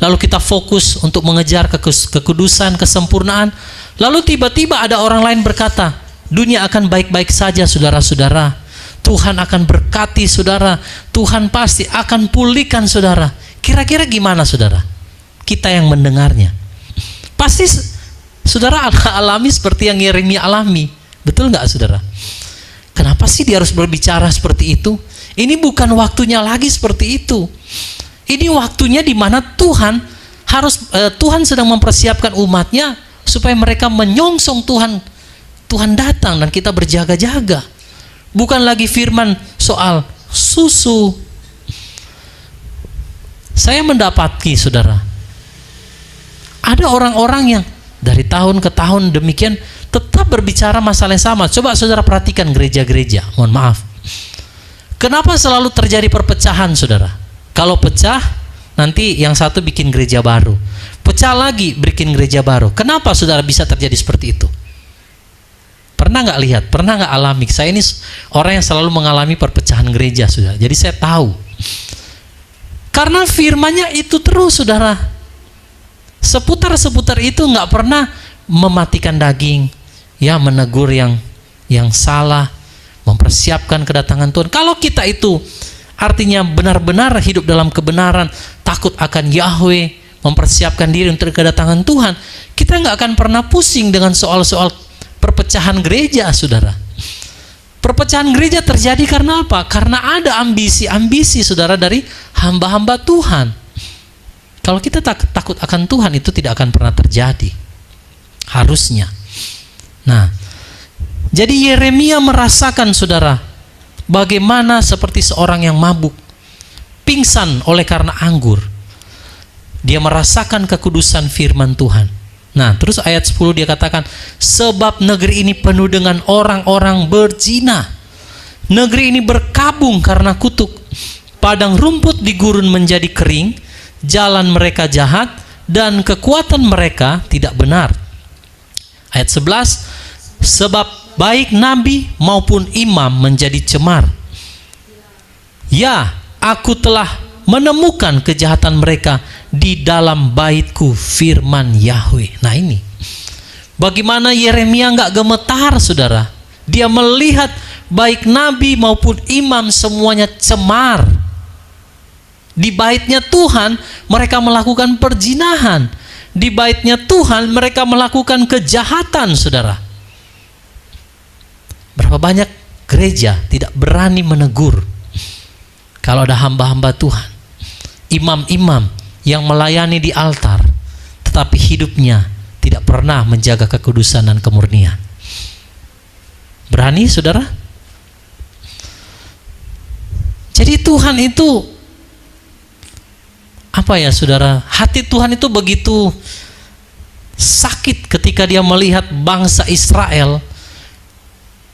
lalu kita fokus untuk mengejar kekudusan, kesempurnaan. Lalu tiba-tiba ada orang lain berkata, dunia akan baik-baik saja, saudara-saudara. Tuhan akan berkati, saudara. Tuhan pasti akan pulihkan, saudara. Kira-kira gimana saudara? Kita yang mendengarnya. Pasti saudara alami seperti yang Yeremia alami. Betul nggak saudara? Kenapa sih dia harus berbicara seperti itu? Ini bukan waktunya lagi seperti itu. Ini waktunya di mana Tuhan sedang mempersiapkan umatnya supaya mereka menyongsong Tuhan. Tuhan datang dan kita berjaga-jaga. Bukan lagi firman soal susu. Saya mendapati saudara, ada orang-orang yang dari tahun ke tahun demikian tetap berbicara masalah yang sama. Coba saudara perhatikan gereja-gereja, mohon maaf. Kenapa selalu terjadi perpecahan saudara? Kalau pecah, nanti yang satu bikin gereja baru. Pecah lagi, bikin gereja baru. Kenapa saudara bisa terjadi seperti itu? Pernah nggak lihat? Pernah nggak alami? Saya ini orang yang selalu mengalami perpecahan gereja saudara. Jadi saya tahu. Karena firman-Nya itu terus saudara. Seputar-seputar itu nggak pernah mematikan daging, ya menegur yang salah, mempersiapkan kedatangan Tuhan. Kalau kita itu artinya benar-benar hidup dalam kebenaran, takut akan Yahweh, mempersiapkan diri untuk kedatangan Tuhan, kita nggak akan pernah pusing dengan soal-soal perpecahan gereja, saudara. Perpecahan gereja terjadi karena apa? Karena ada ambisi-ambisi, saudara, dari hamba-hamba Tuhan. Kalau kita takut akan Tuhan, itu tidak akan pernah terjadi. Harusnya. Nah, jadi Yeremia merasakan, saudara, bagaimana seperti seorang yang mabuk, pingsan oleh karena anggur. Dia merasakan kekudusan firman Tuhan. Nah, terus ayat 10 dia katakan, sebab negeri ini penuh dengan orang-orang berzina. Negeri ini berkabung karena kutuk. Padang rumput di gurun menjadi kering, jalan mereka jahat, dan kekuatan mereka tidak benar. Ayat 11, sebab baik nabi maupun imam menjadi cemar. Ya, aku telah menemukan kejahatan mereka di dalam baitku, firman Yahweh. Nah ini, bagaimana Yeremia nggak gemetar, saudara? Dia melihat baik nabi maupun imam semuanya cemar. Di baitnya Tuhan mereka melakukan perzinahan. Di baitnya Tuhan mereka melakukan kejahatan, saudara. Berapa banyak gereja tidak berani menegur kalau ada hamba-hamba Tuhan, imam-imam yang melayani di altar, tetapi hidupnya tidak pernah menjaga kekudusan dan kemurnian. Berani, saudara? Jadi Tuhan itu, apa ya saudara, hati Tuhan itu begitu sakit ketika dia melihat bangsa Israel,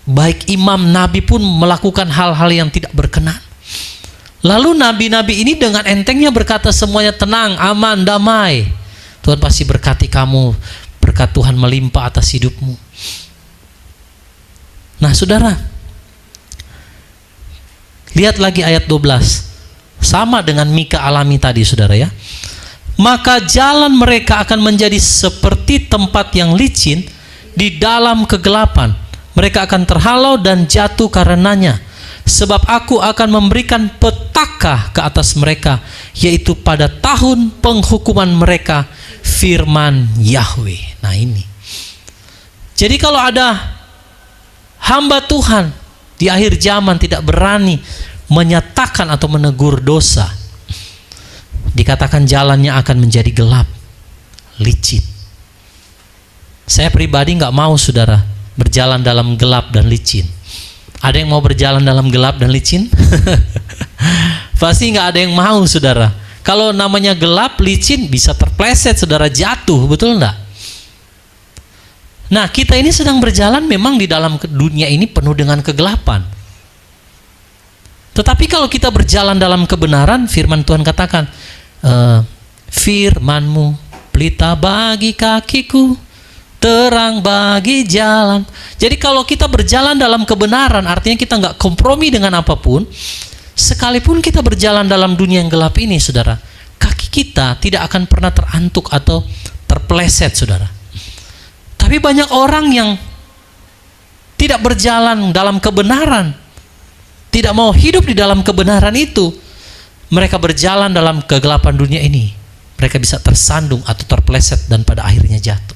baik imam, nabi pun melakukan hal-hal yang tidak berkenan. Lalu nabi-nabi ini dengan entengnya berkata semuanya tenang, aman, damai. Tuhan pasti berkati kamu, berkat Tuhan melimpah atas hidupmu. Nah saudara, lihat lagi ayat 12. Sama dengan Mika alami tadi, saudara ya. Maka jalan mereka akan menjadi seperti tempat yang licin di dalam kegelapan. Mereka akan terhalau dan jatuh karenanya. Sebab aku akan memberikan petaka ke atas mereka, yaitu pada tahun penghukuman mereka, firman Yahweh. Nah ini. Jadi kalau ada hamba Tuhan di akhir zaman tidak berani menyatakan atau menegur dosa, dikatakan jalannya akan menjadi gelap, licin. Saya pribadi nggak mau, saudara, berjalan dalam gelap dan licin. Ada yang mau berjalan dalam gelap dan licin? Pasti nggak ada yang mau, saudara. Kalau namanya gelap, licin, bisa terpleset, saudara, jatuh, betul nggak? Nah, kita ini sedang berjalan memang di dalam dunia ini penuh dengan kegelapan. Tetapi kalau kita berjalan dalam kebenaran, firman Tuhan katakan, firman-Mu pelita bagi kakiku, terang bagi jalan. Jadi kalau kita berjalan dalam kebenaran, artinya kita nggak kompromi dengan apapun. Sekalipun kita berjalan dalam dunia yang gelap ini, saudara, kaki kita tidak akan pernah terantuk atau terpeleset, saudara. Tapi banyak orang yang tidak berjalan dalam kebenaran, tidak mau hidup di dalam kebenaran itu. mereka berjalan dalam kegelapan dunia ini, mereka bisa tersandung atau terpeleset dan pada akhirnya jatuh.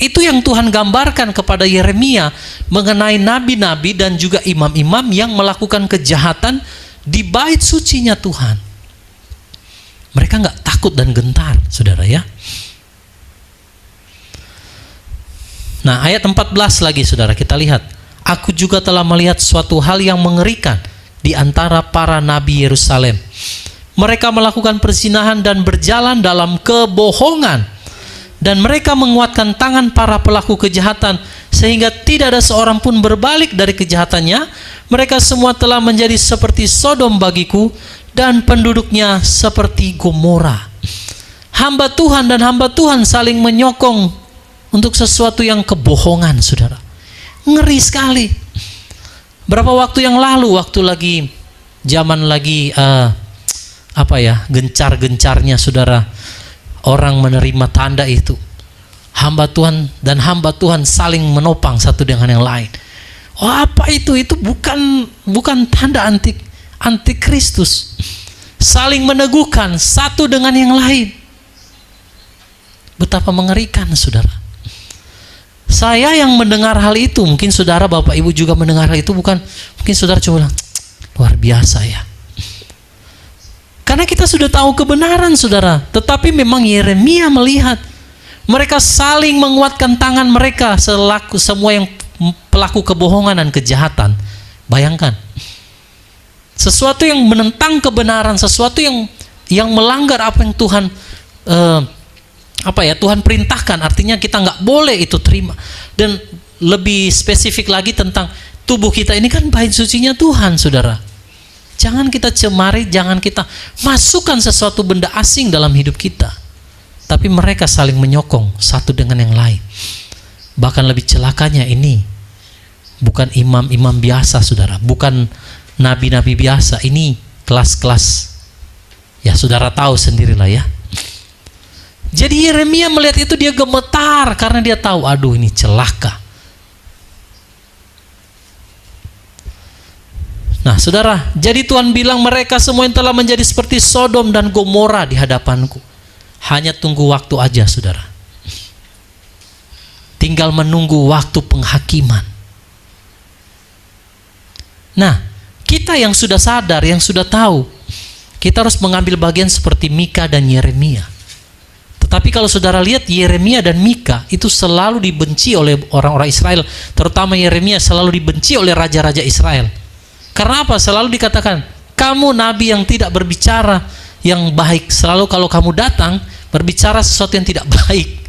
Itu yang Tuhan gambarkan kepada Yeremia mengenai nabi-nabi dan juga imam-imam yang melakukan kejahatan di bait sucinya Tuhan. Mereka nggak takut dan gentar, saudara ya. Nah, ayat 14 lagi, saudara, kita lihat. Aku juga telah melihat suatu hal yang mengerikan di antara para nabi Yerusalem. Mereka melakukan perzinahan dan berjalan dalam kebohongan. Dan mereka menguatkan tangan para pelaku kejahatan, sehingga tidak ada seorang pun berbalik dari kejahatannya. Mereka semua telah menjadi seperti Sodom bagiku, dan penduduknya seperti Gomora. Hamba Tuhan dan hamba Tuhan saling menyokong untuk sesuatu yang kebohongan, saudara. Ngeri sekali. Berapa waktu yang lalu, waktu lagi zaman lagi gencar-gencarnya, saudara, orang menerima tanda itu, hamba Tuhan dan hamba Tuhan saling menopang satu dengan yang lain. Oh, apa itu? Itu bukan tanda antikristus. Saling meneguhkan satu dengan yang lain. Betapa mengerikan, saudara. Saya yang mendengar hal itu, mungkin saudara, bapak, ibu juga mendengar hal itu, mungkin saudara cuma bilang, luar biasa ya. Karena kita sudah tahu kebenaran, saudara. Tetapi memang Yeremia melihat mereka saling menguatkan tangan mereka selaku semua yang pelaku kebohongan dan kejahatan. Bayangkan, sesuatu yang menentang kebenaran, sesuatu yang melanggar apa yang Tuhan Tuhan perintahkan, artinya kita nggak boleh itu terima. Dan lebih spesifik lagi tentang tubuh kita ini kan bait sucinya Tuhan, saudara. Jangan kita cemari, jangan kita masukkan sesuatu benda asing dalam hidup kita. Tapi mereka saling menyokong satu dengan yang lain. Bahkan lebih celakanya ini bukan imam-imam biasa, saudara, bukan nabi-nabi biasa, ini kelas-kelas, ya saudara tahu sendirilah ya. Jadi Yeremia melihat itu, dia gemetar karena dia tahu, aduh ini celaka. Nah, saudara, jadi Tuhan bilang mereka semua yang telah menjadi seperti Sodom dan Gomora di hadapanku. Hanya tunggu waktu aja, saudara. Tinggal menunggu waktu penghakiman. Nah, kita yang sudah sadar, yang sudah tahu, kita harus mengambil bagian seperti Mika dan Yeremia. Tetapi kalau saudara lihat, Yeremia dan Mika itu selalu dibenci oleh orang-orang Israel. Terutama Yeremia selalu dibenci oleh raja-raja Israel. Karena apa? Selalu dikatakan, kamu nabi yang tidak berbicara yang baik. Selalu kalau kamu datang, berbicara sesuatu yang tidak baik.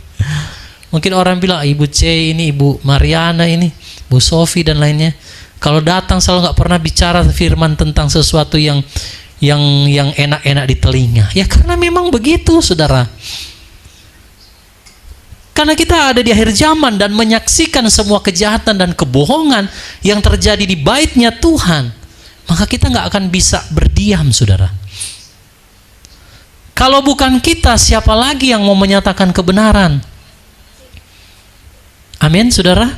Mungkin orang bilang, Ibu C ini, Ibu Mariana ini, Bu Sofi dan lainnya, kalau datang selalu nggak pernah bicara firman tentang sesuatu yang enak-enak di telinga. Ya karena memang begitu, saudara. Karena kita ada di akhir zaman dan menyaksikan semua kejahatan dan kebohongan yang terjadi di baitnya Tuhan, maka kita nggak akan bisa berdiam, saudara. Kalau bukan kita, siapa lagi yang mau menyatakan kebenaran? Amin, saudara.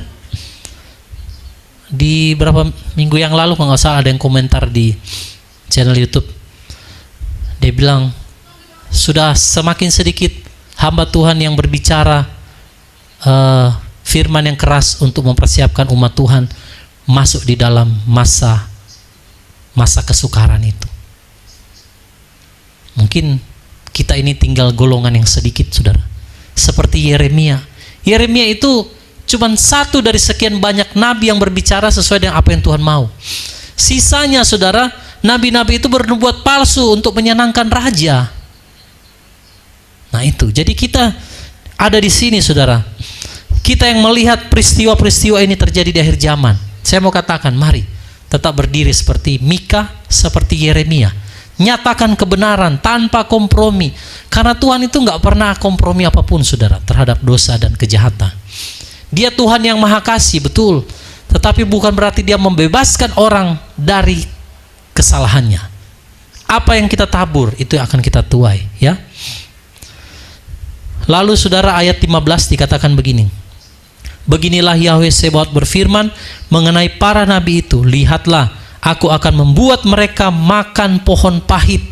Di beberapa minggu yang lalu, kalau nggak salah, ada yang komentar di channel YouTube. Dia bilang, sudah semakin sedikit hamba Tuhan yang berbicara firman yang keras untuk mempersiapkan umat Tuhan masuk di dalam masa kesukaran itu. Mungkin kita ini tinggal golongan yang sedikit, saudara. Seperti Yeremia. Yeremia itu cuma satu dari sekian banyak nabi yang berbicara sesuai dengan apa yang Tuhan mau. Sisanya, saudara, nabi-nabi itu bernubuat palsu untuk menyenangkan raja. Nah itu, jadi kita ada di sini, saudara. Kita yang melihat peristiwa-peristiwa ini terjadi di akhir zaman. Saya mau katakan, mari tetap berdiri seperti Mika, seperti Yeremia. Nyatakan kebenaran tanpa kompromi. Karena Tuhan itu nggak pernah kompromi apapun, saudara, terhadap dosa dan kejahatan. Dia Tuhan yang maha kasih, betul. Tetapi bukan berarti dia membebaskan orang dari kesalahannya. Apa yang kita tabur, itu yang akan kita tuai, ya. Lalu saudara, ayat 15 dikatakan begini. Beginilah Yahweh Sebaot berfirman mengenai para nabi itu, lihatlah, aku akan membuat mereka makan pohon pahit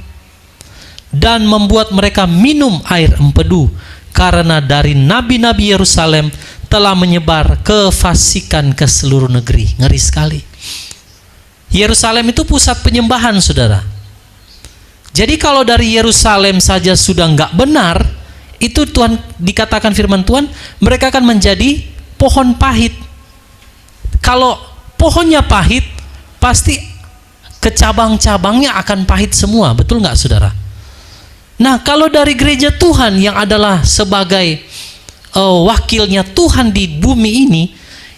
dan membuat mereka minum air empedu, karena dari nabi-nabi Yerusalem telah menyebar kefasikan ke seluruh negeri. Ngeri sekali. Yerusalem itu pusat penyembahan, saudara. Jadi kalau dari Yerusalem saja sudah nggak benar, itu Tuhan dikatakan firman Tuhan, mereka akan menjadi pohon pahit. Kalau pohonnya pahit, pasti kecabang-cabangnya akan pahit semua. Betul nggak, saudara? Nah, kalau dari gereja Tuhan yang adalah sebagai wakilnya Tuhan di bumi ini,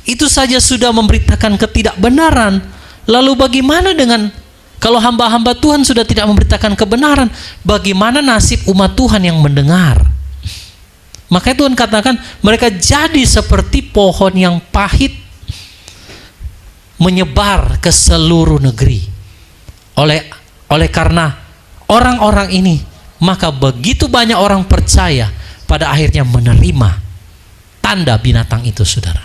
itu saja sudah memberitakan ketidakbenaran. Lalu bagaimana dengan kalau hamba-hamba Tuhan sudah tidak memberitakan kebenaran, bagaimana nasib umat Tuhan yang mendengar? Makanya Tuhan katakan mereka jadi seperti pohon yang pahit, menyebar ke seluruh negeri. Oleh karena orang-orang ini, maka begitu banyak orang percaya, pada akhirnya menerima tanda binatang itu, saudara.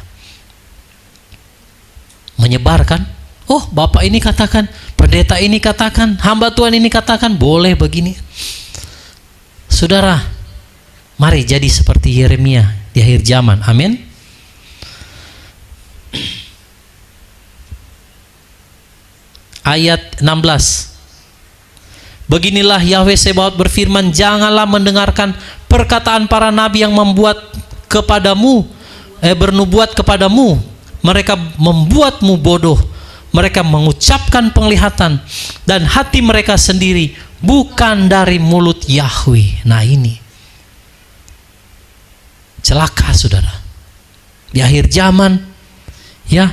Menyebarkan, oh Bapak ini katakan, pendeta ini katakan, hamba Tuhan ini katakan, boleh begini. Saudara, mari jadi seperti Yeremia di akhir zaman. Amin. Ayat 16. Beginilah Yahweh Sebaot berfirman, janganlah mendengarkan perkataan para nabi yang bernubuat kepadamu. Mereka membuatmu bodoh. Mereka mengucapkan penglihatan dan hati mereka sendiri, bukan dari mulut Yahweh. Nah, ini celaka, saudara. Di akhir zaman, ya,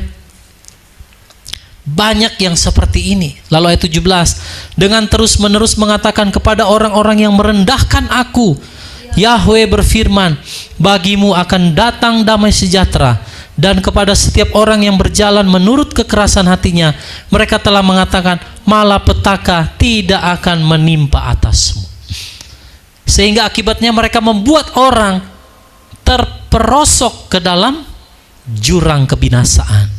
banyak yang seperti ini. Lalu ayat 17, dengan terus-menerus mengatakan kepada orang-orang yang merendahkan aku, Yahweh berfirman, bagimu akan datang damai sejahtera, dan kepada setiap orang yang berjalan menurut kekerasan hatinya, mereka telah mengatakan, malapetaka tidak akan menimpa atasmu. Sehingga akibatnya mereka membuat orang terperosok ke dalam jurang kebinasaan.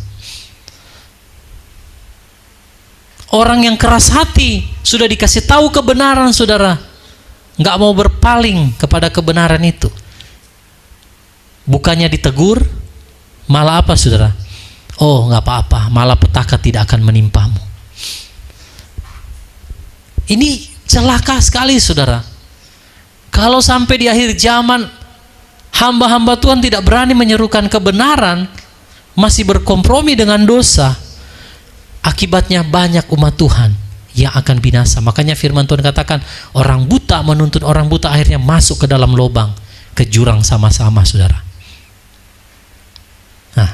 Orang yang keras hati sudah dikasih tahu kebenaran, saudara, nggak mau berpaling kepada kebenaran itu. Bukannya ditegur, malah apa, saudara? Oh, nggak apa-apa, malah petaka tidak akan menimpamu. Ini celaka sekali, saudara. Kalau sampai di akhir zaman hamba-hamba Tuhan tidak berani menyerukan kebenaran, masih berkompromi dengan dosa, akibatnya banyak umat Tuhan yang akan binasa. Makanya firman Tuhan katakan, orang buta menuntun orang buta, akhirnya masuk ke dalam lubang, ke jurang sama-sama, saudara. Nah,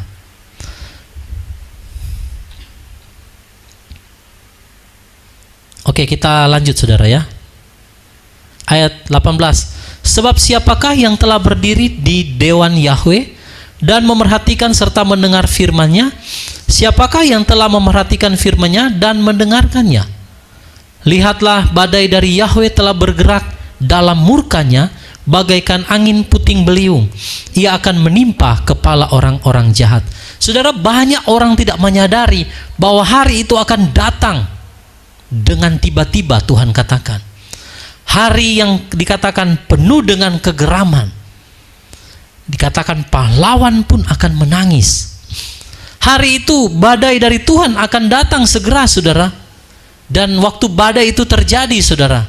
oke, kita lanjut, saudara, ya. Ayat 18. Sebab siapakah yang telah berdiri di dewan Yahweh dan memerhatikan serta mendengar firman-Nya? Siapakah yang telah memerhatikan firman-Nya dan mendengarkannya? Lihatlah, badai dari Yahweh telah bergerak dalam murkanya, bagaikan angin puting beliung. Ia akan menimpa kepala orang-orang jahat. Saudara, banyak orang tidak menyadari bahwa hari itu akan datang dengan tiba-tiba. Tuhan katakan, hari yang dikatakan penuh dengan kegeraman. Dikatakan pahlawan pun akan menangis. Hari itu badai dari Tuhan akan datang segera, saudara. Dan waktu badai itu terjadi, saudara,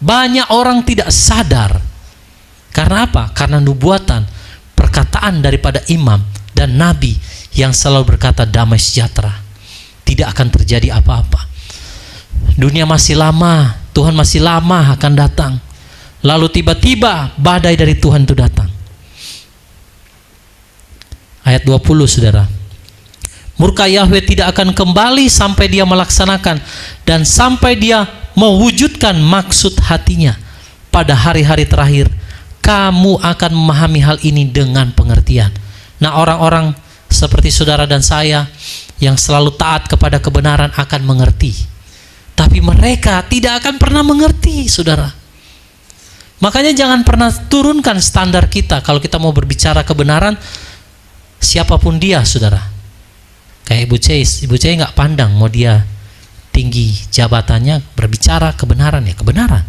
banyak orang tidak sadar. Karena apa? Karena nubuatan, perkataan daripada imam dan nabi yang selalu berkata damai sejahtera. Tidak akan terjadi apa-apa. Dunia masih lama, Tuhan masih lama akan datang. Lalu tiba-tiba badai dari Tuhan itu datang. Ayat 20, saudara. Murka Yahweh tidak akan kembali sampai dia melaksanakan dan sampai dia mewujudkan maksud hatinya. Pada hari-hari terakhir, kamu akan memahami hal ini dengan pengertian. Nah, orang-orang seperti saudara dan saya yang selalu taat kepada kebenaran akan mengerti. Tapi mereka tidak akan pernah mengerti, saudara. Makanya jangan pernah turunkan standar kita kalau kita mau berbicara kebenaran, siapapun dia, saudara. Kayak Ibu Cei nggak pandang mau dia tinggi jabatannya, berbicara kebenaran, ya kebenaran.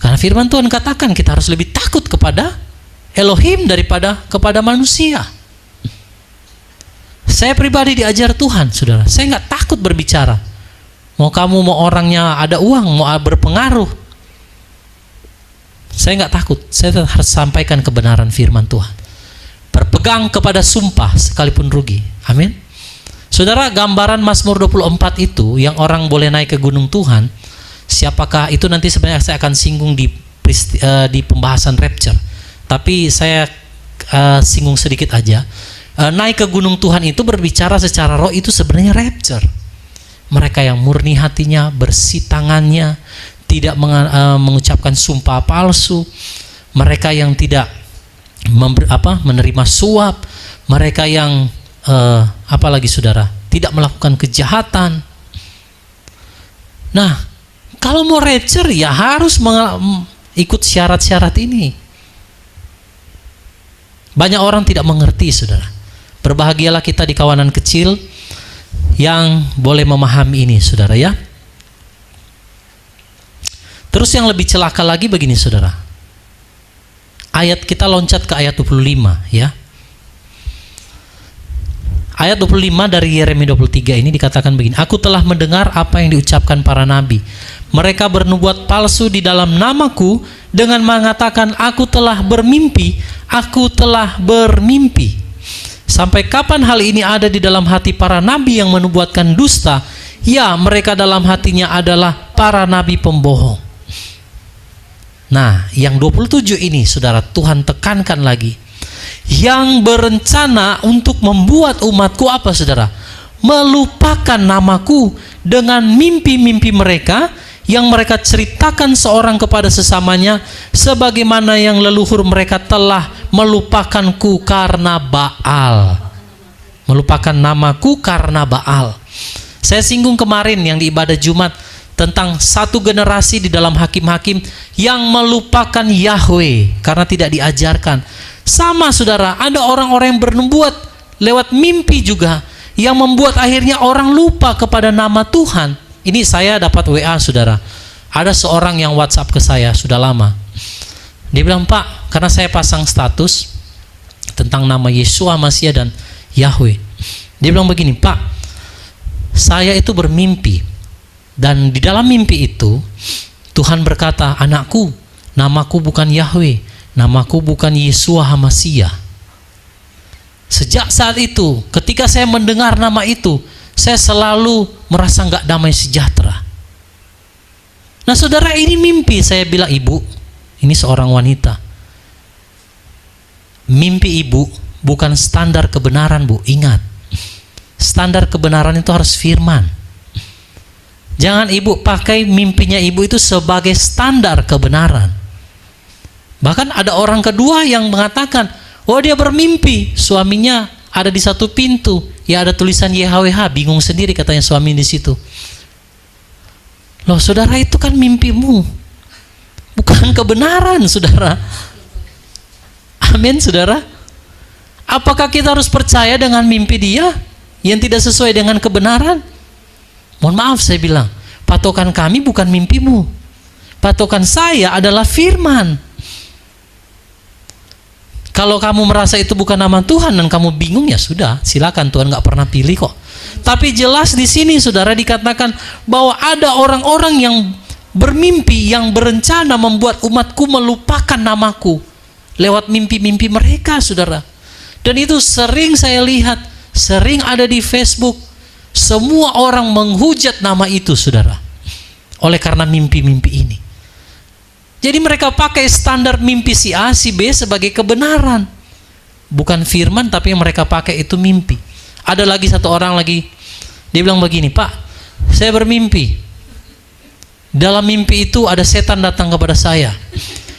Karena firman Tuhan katakan kita harus lebih takut kepada Elohim daripada kepada manusia. Saya pribadi diajar Tuhan, saudara. Saya nggak takut berbicara. Mau kamu mau orangnya ada uang, mau berpengaruh, saya nggak takut. Saya harus sampaikan kebenaran firman Tuhan. Berpegang kepada sumpah sekalipun rugi. Amin. Saudara, gambaran Mazmur 24 itu yang orang boleh naik ke gunung Tuhan, siapakah itu nanti sebenarnya saya akan singgung di pembahasan rapture. Tapi saya singgung sedikit aja. Naik ke gunung Tuhan itu berbicara secara roh itu sebenarnya rapture. Mereka yang murni hatinya, bersih tangannya, tidak mengucapkan sumpah palsu, mereka yang tidak menerima suap, mereka yang apalagi saudara, tidak melakukan kejahatan. Nah, kalau mau rapture ya harus ikut syarat-syarat ini. Banyak orang tidak mengerti, saudara. Berbahagialah kita di kawanan kecil yang boleh memahami ini, saudara ya. Terus yang lebih celaka lagi begini, saudara. Ayat kita loncat ke ayat 25 ya. Ayat 25 dari Yeremia 23 ini dikatakan begini, aku telah mendengar apa yang diucapkan para nabi. Mereka bernubuat palsu di dalam namaku dengan mengatakan aku telah bermimpi, aku telah bermimpi. Sampai kapan hal ini ada di dalam hati para nabi yang menubuatkan dusta? Ya, mereka dalam hatinya adalah para nabi pembohong. Nah, yang 27 ini, saudara, Tuhan tekankan lagi. Yang berencana untuk membuat umatku apa, saudara? Melupakan namaku dengan mimpi-mimpi mereka yang mereka ceritakan seorang kepada sesamanya, sebagaimana yang leluhur mereka telah melupakanku karena Baal. Melupakan namaku karena Baal. Saya singgung kemarin yang di ibadah Jumat tentang satu generasi di dalam hakim-hakim yang melupakan Yahweh karena tidak diajarkan. Sama, saudara, ada orang-orang yang bernubuat lewat mimpi juga yang membuat akhirnya orang lupa kepada nama Tuhan. Ini saya dapat WA, saudara. Ada seorang yang WhatsApp ke saya sudah lama. Dia bilang, Pak, karena saya pasang status tentang nama Yeshua Masya dan Yahweh. Dia bilang begini, Pak, saya itu bermimpi. Dan di dalam mimpi itu, Tuhan berkata, anakku, namaku bukan Yahweh, namaku bukan Yeshua HaMashiach. Sejak saat itu, ketika saya mendengar nama itu, saya selalu merasa nggak damai sejahtera. Nah, saudara, ini mimpi. Saya bilang, ibu, ini seorang wanita. Mimpi ibu bukan standar kebenaran, bu. Ingat, standar kebenaran itu harus firman. Jangan ibu pakai mimpinya ibu itu sebagai standar kebenaran. Bahkan ada orang kedua yang mengatakan, oh, dia bermimpi suaminya ada di satu pintu, ya ada tulisan YHWH, bingung sendiri katanya suami di situ. Loh, saudara, itu kan mimpimu, bukan kebenaran, saudara. Amin, saudara. Apakah kita harus percaya dengan mimpi dia yang tidak sesuai dengan kebenaran? Mohon maaf, saya bilang, patokan kami bukan mimpimu. Patokan saya adalah firman. Kalau kamu merasa itu bukan nama Tuhan dan kamu bingung, ya sudah, silakan, Tuhan nggak pernah pilih kok. Tapi jelas di sini, saudara, dikatakan bahwa ada orang-orang yang bermimpi, yang berencana membuat umatku melupakan namaku lewat mimpi-mimpi mereka, saudara. Dan itu sering saya lihat, sering ada di Facebook. Semua orang menghujat nama itu, saudara, oleh karena mimpi-mimpi ini. Jadi mereka pakai standar mimpi si A, si B sebagai kebenaran. Bukan firman, tapi yang mereka pakai itu mimpi. Ada lagi satu orang lagi, dia bilang begini, Pak, saya bermimpi. Dalam mimpi itu ada setan datang kepada saya.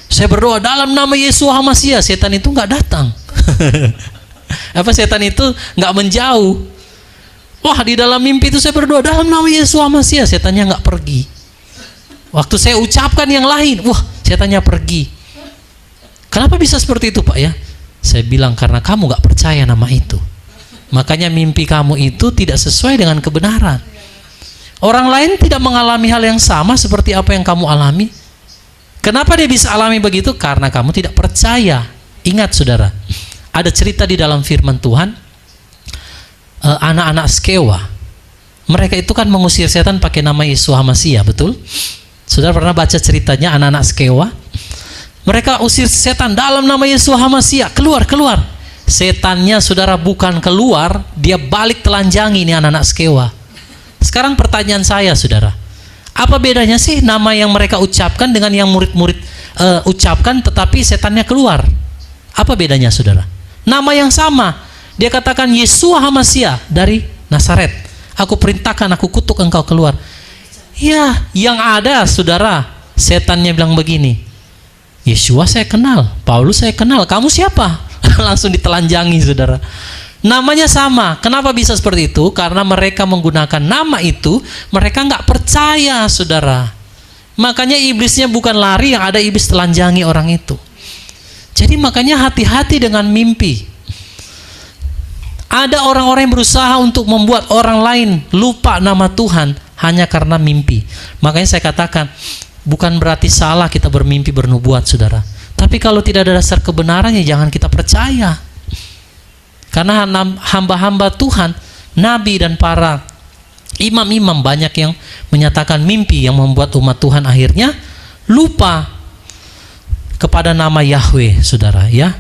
Saya berdoa dalam nama Yesus HaMashiach, setan itu nggak datang. Apa, setan itu nggak menjauh. Wah, di dalam mimpi itu saya berdoa dalam nama Yesus HaMashiach, setannya nggak pergi. Waktu saya ucapkan yang lain, wah, setannya pergi. Kenapa bisa seperti itu, Pak, ya? Saya bilang, karena kamu nggak percaya nama itu. Makanya mimpi kamu itu tidak sesuai dengan kebenaran. Orang lain tidak mengalami hal yang sama seperti apa yang kamu alami. Kenapa dia bisa alami begitu? Karena kamu tidak percaya. Ingat saudara, ada cerita di dalam firman Tuhan, anak-anak Skewa, mereka itu kan mengusir setan pakai nama Yeshua Hamasiah, betul? Saudara pernah baca ceritanya anak-anak Skewa? Mereka usir setan dalam nama Yeshua Hamasiah, keluar. Setannya saudara bukan keluar, dia balik telanjangi ini anak-anak Skewa. Sekarang pertanyaan saya saudara, apa bedanya sih nama yang mereka ucapkan dengan yang murid-murid ucapkan tetapi setannya keluar? Apa bedanya saudara? Nama yang sama, dia katakan Yeshua Hamasiah dari Nazaret. Aku perintahkan, aku kutuk engkau keluar. Ya, yang ada saudara, setannya bilang begini, Yeshua saya kenal, Paulus saya kenal, kamu siapa? Langsung ditelanjangi saudara. Namanya sama. Kenapa bisa seperti itu? Karena mereka menggunakan nama itu, mereka nggak percaya saudara. Makanya iblisnya bukan lari, yang ada iblis telanjangi orang itu. Jadi makanya hati-hati dengan mimpi. Ada orang-orang yang berusaha untuk membuat orang lain lupa nama Tuhan hanya karena mimpi. Makanya saya katakan, bukan berarti salah kita bermimpi bernubuat saudara. Tapi kalau tidak ada dasar kebenarannya, jangan kita percaya. Karena hamba-hamba Tuhan, nabi dan para imam-imam banyak yang menyatakan mimpi yang membuat umat Tuhan akhirnya lupa kepada nama Yahweh, saudara ya.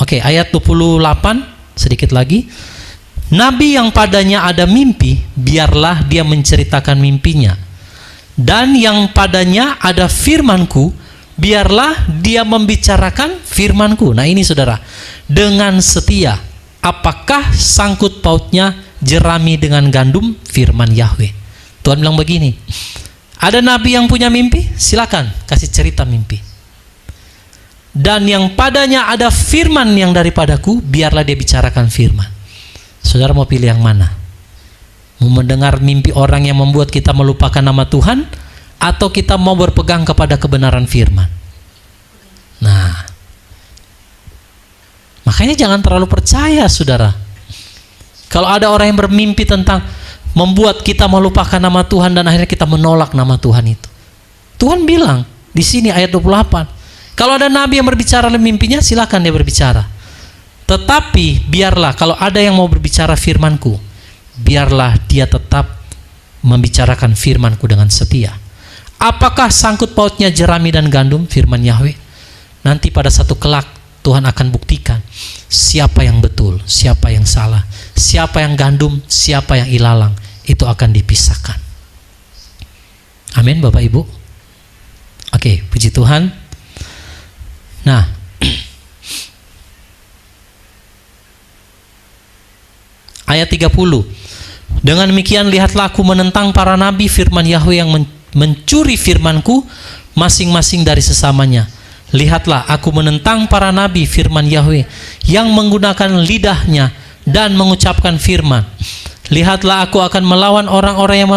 Oke, ayat 28 sedikit lagi. Nabi yang padanya ada mimpi, biarlah dia menceritakan mimpinya. Dan yang padanya ada firmanku, biarlah dia membicarakan firmanku. Nah ini saudara, dengan setia. Apakah sangkut pautnya jerami dengan gandum? Firman Yahweh. Tuhan bilang begini, ada nabi yang punya mimpi, silakan kasih cerita mimpi. Dan yang padanya ada firman yang daripadaku, biarlah dia bicarakan firman. Saudara mau pilih yang mana? Mau mendengar mimpi orang yang membuat kita melupakan nama Tuhan, atau kita mau berpegang kepada kebenaran firman? Nah, makanya jangan terlalu percaya saudara. Kalau ada orang yang bermimpi tentang membuat kita melupakan nama Tuhan dan akhirnya kita menolak nama Tuhan itu. Tuhan bilang di sini ayat 28, kalau ada nabi yang berbicara dalam mimpinya, silakan dia berbicara. Tetapi biarlah kalau ada yang mau berbicara firmanku, biarlah dia tetap membicarakan firmanku dengan setia. Apakah sangkut pautnya jerami dan gandum? Firman Yahweh. Nanti pada satu kelak Tuhan akan buktikan siapa yang betul, siapa yang salah, siapa yang gandum, siapa yang ilalang. Itu akan dipisahkan. Amin Bapak Ibu. Oke, puji Tuhan. Nah, ayat 30. Dengan demikian lihatlah aku menentang para nabi, firman Yahweh, yang mencuri firmanku masing-masing dari sesamanya. Lihatlah aku menentang para nabi, firman Yahweh, yang menggunakan lidahnya dan mengucapkan firman. Lihatlah aku akan melawan orang-orang yang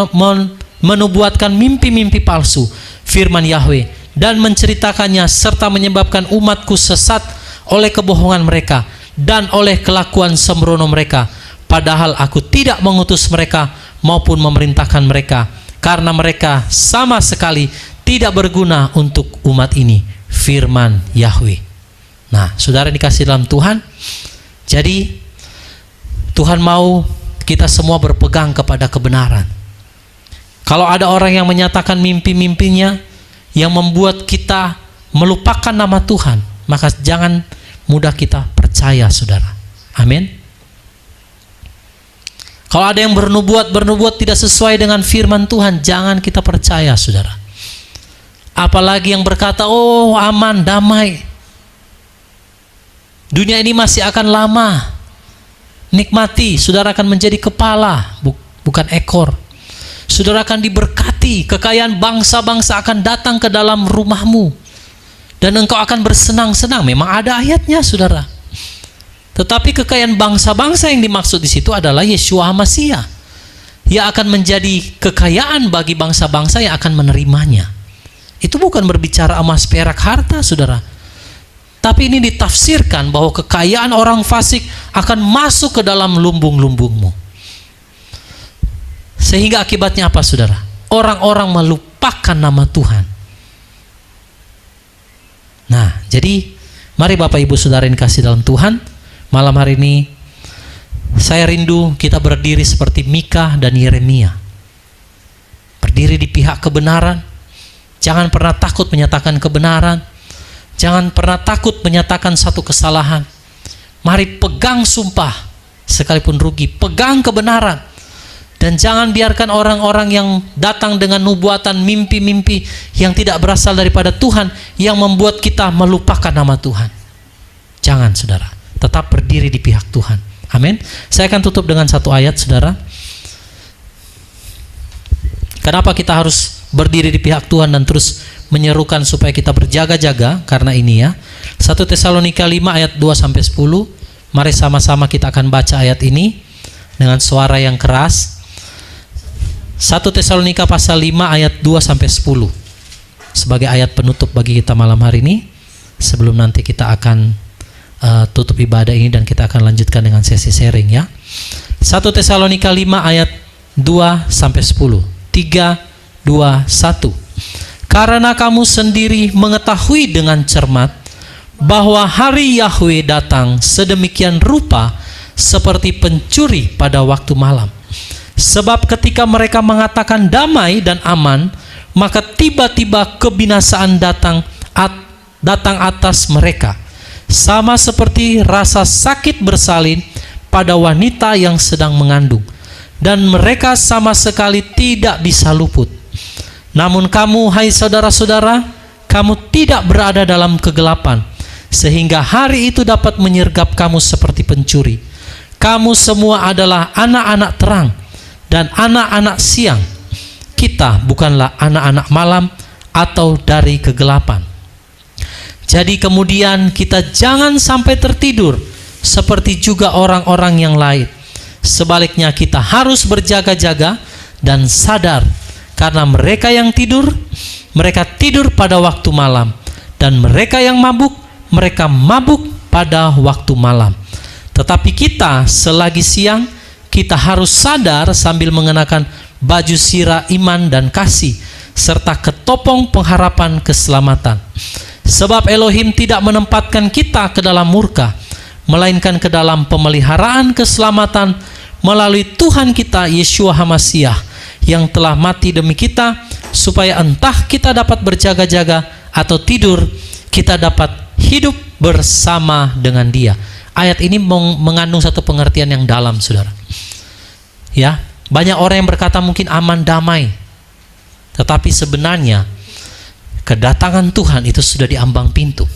menubuatkan mimpi-mimpi palsu, firman Yahweh, dan menceritakannya, serta menyebabkan umatku sesat oleh kebohongan mereka dan oleh kelakuan sembrono mereka. Padahal aku tidak mengutus mereka maupun memerintahkan mereka, karena mereka sama sekali tidak berguna untuk umat ini, firman Yahweh. Nah, saudara dikasih dalam Tuhan, jadi Tuhan mau kita semua berpegang kepada kebenaran. Kalau ada orang yang menyatakan mimpi-mimpinya yang membuat kita melupakan nama Tuhan, maka jangan mudah kita percaya saudara. Amin. Kalau ada yang bernubuat tidak sesuai dengan firman Tuhan, jangan kita percaya saudara. Apalagi yang berkata, oh aman, damai, dunia ini masih akan lama, nikmati, saudara akan menjadi kepala, bukan ekor. Saudara akan diberkati, kekayaan bangsa-bangsa akan datang ke dalam rumahmu, dan engkau akan bersenang-senang. Memang ada ayatnya saudara. Tetapi kekayaan bangsa-bangsa yang dimaksud di situ adalah Yeshua Hamasiah. Ia akan menjadi kekayaan bagi bangsa-bangsa yang akan menerimanya. Itu bukan berbicara emas, perak, harta saudara. Tapi ini ditafsirkan bahwa kekayaan orang fasik akan masuk ke dalam lumbung-lumbungmu. Sehingga akibatnya apa saudara? Orang-orang melupakan nama Tuhan. Nah, jadi mari Bapak Ibu Saudara yang kasih dalam Tuhan, malam hari ini saya rindu kita berdiri seperti Mika dan Yeremia. Berdiri di pihak kebenaran. Jangan pernah takut menyatakan kebenaran. Jangan pernah takut menyatakan satu kesalahan. Mari pegang sumpah sekalipun rugi, pegang kebenaran. Dan jangan biarkan orang-orang yang datang dengan nubuatan, mimpi-mimpi yang tidak berasal daripada Tuhan, yang membuat kita melupakan nama Tuhan. Jangan, saudara. Tetap berdiri di pihak Tuhan. Amin. Saya akan tutup dengan satu ayat, saudara. Kenapa kita harus berdiri di pihak Tuhan dan terus menyerukan supaya kita berjaga-jaga? Karena ini ya. 1 Tesalonika 5 ayat 2-10. Mari sama-sama kita akan baca ayat ini dengan suara yang keras. 1 Tesalonika pasal 5 ayat 2-10 sebagai ayat penutup bagi kita malam hari ini, sebelum nanti kita akan tutup ibadah ini dan kita akan lanjutkan dengan sesi sharing ya. 1 Tesalonika 5 ayat 2-10. 3, 2, 1. Karena kamu sendiri mengetahui dengan cermat bahwa hari Yahwe datang sedemikian rupa seperti pencuri pada waktu malam. Sebab ketika mereka mengatakan damai dan aman, maka tiba-tiba kebinasaan datang atas mereka, sama seperti rasa sakit bersalin pada wanita yang sedang mengandung, dan mereka sama sekali tidak bisa luput. Namun kamu, hai saudara-saudara, kamu tidak berada dalam kegelapan, sehingga hari itu dapat menyergap kamu seperti pencuri. Kamu semua adalah anak-anak terang dan anak-anak siang. Kita bukanlah anak-anak malam atau dari kegelapan. Jadi kemudian kita jangan sampai tertidur seperti juga orang-orang yang lain. Sebaliknya kita harus berjaga-jaga dan sadar, karena mereka yang tidur, mereka tidur pada waktu malam, dan mereka yang mabuk, mereka mabuk pada waktu malam. Tetapi kita selagi siang, kita harus sadar sambil mengenakan baju sirah iman dan kasih, serta ketopong pengharapan keselamatan. Sebab Elohim tidak menempatkan kita ke dalam murka, melainkan ke dalam pemeliharaan keselamatan melalui Tuhan kita Yeshua HaMasyiah, yang telah mati demi kita, supaya entah kita dapat berjaga-jaga atau tidur, kita dapat hidup bersama dengan Dia. Ayat ini mengandung satu pengertian yang dalam, saudara. Ya, banyak orang yang berkata mungkin aman damai, tetapi sebenarnya kedatangan Tuhan itu sudah di ambang pintu.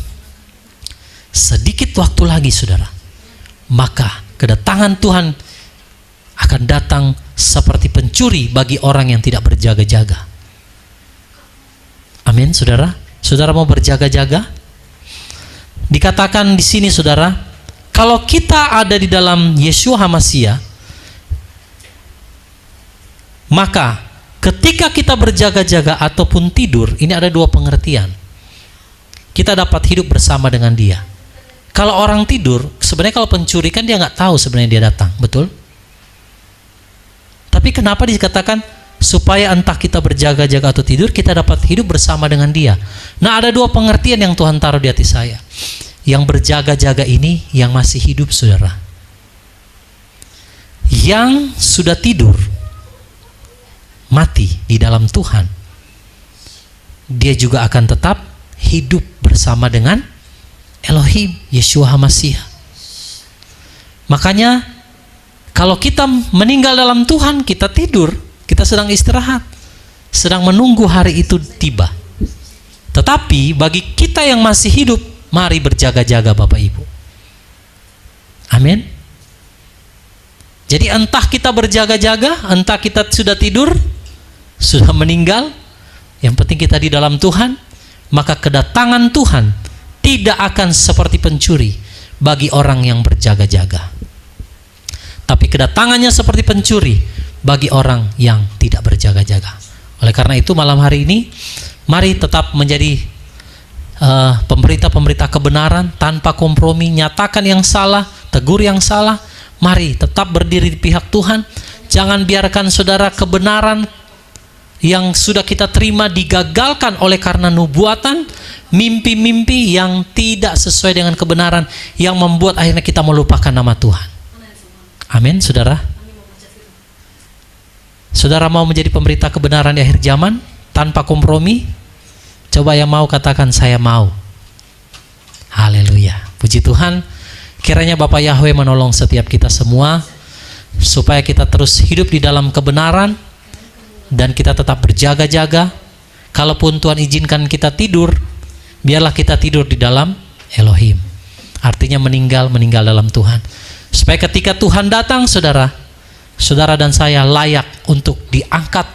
Sedikit waktu lagi, saudara, maka kedatangan Tuhan akan datang seperti pencuri bagi orang yang tidak berjaga-jaga. Amin, saudara. Saudara mau berjaga-jaga? Dikatakan di sini, saudara, kalau kita ada di dalam Yeshua HaMasyiah, maka ketika kita berjaga-jaga ataupun tidur, ini ada dua pengertian. Kita dapat hidup bersama dengan Dia. Kalau orang tidur, sebenarnya kalau pencuri kan dia nggak tahu sebenarnya dia datang, betul? Tapi kenapa dikatakan supaya entah kita berjaga-jaga atau tidur, kita dapat hidup bersama dengan Dia? Nah, ada dua pengertian yang Tuhan taruh di hati saya. Yang berjaga-jaga ini yang masih hidup, saudara. Yang sudah tidur, mati di dalam Tuhan, dia juga akan tetap hidup bersama dengan Elohim, Yeshua HaMasyiah. Makanya kalau kita meninggal dalam Tuhan, kita tidur, kita sedang istirahat, sedang menunggu hari itu tiba. Tetapi bagi kita yang masih hidup, mari berjaga-jaga, Bapak Ibu. Amin. Jadi entah kita berjaga-jaga, entah kita sudah tidur, sudah meninggal, yang penting kita di dalam Tuhan, maka kedatangan Tuhan tidak akan seperti pencuri bagi orang yang berjaga-jaga. Tapi kedatangannya seperti pencuri bagi orang yang tidak berjaga-jaga. Oleh karena itu malam hari ini, mari tetap menjadi pemberita-pemberita kebenaran tanpa kompromi. Nyatakan yang salah, tegur yang salah. Mari tetap berdiri di pihak Tuhan. Jangan biarkan saudara kebenaran yang sudah kita terima digagalkan oleh karena nubuatan, mimpi-mimpi yang tidak sesuai dengan kebenaran, yang membuat akhirnya kita melupakan nama Tuhan. Amin, saudara. Saudara mau menjadi pemberita kebenaran di akhir zaman tanpa kompromi? Coba yang mau katakan, saya mau. Haleluya, puji Tuhan. Kiranya Bapa Yahweh menolong setiap kita semua supaya kita terus hidup di dalam kebenaran dan kita tetap berjaga-jaga. Kalaupun Tuhan izinkan kita tidur, biarlah kita tidur di dalam Elohim. Artinya meninggal dalam Tuhan. Supaya ketika Tuhan datang, saudara dan saya layak untuk diangkat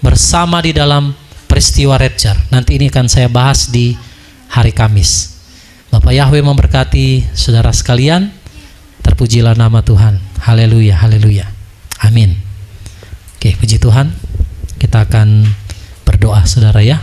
bersama di dalam peristiwa rapture. Nanti ini akan saya bahas di hari Kamis. Bapak Yahweh memberkati saudara sekalian. Terpujilah nama Tuhan. Haleluya, haleluya. Amin. Oke, puji Tuhan. Kita akan berdoa, saudara ya.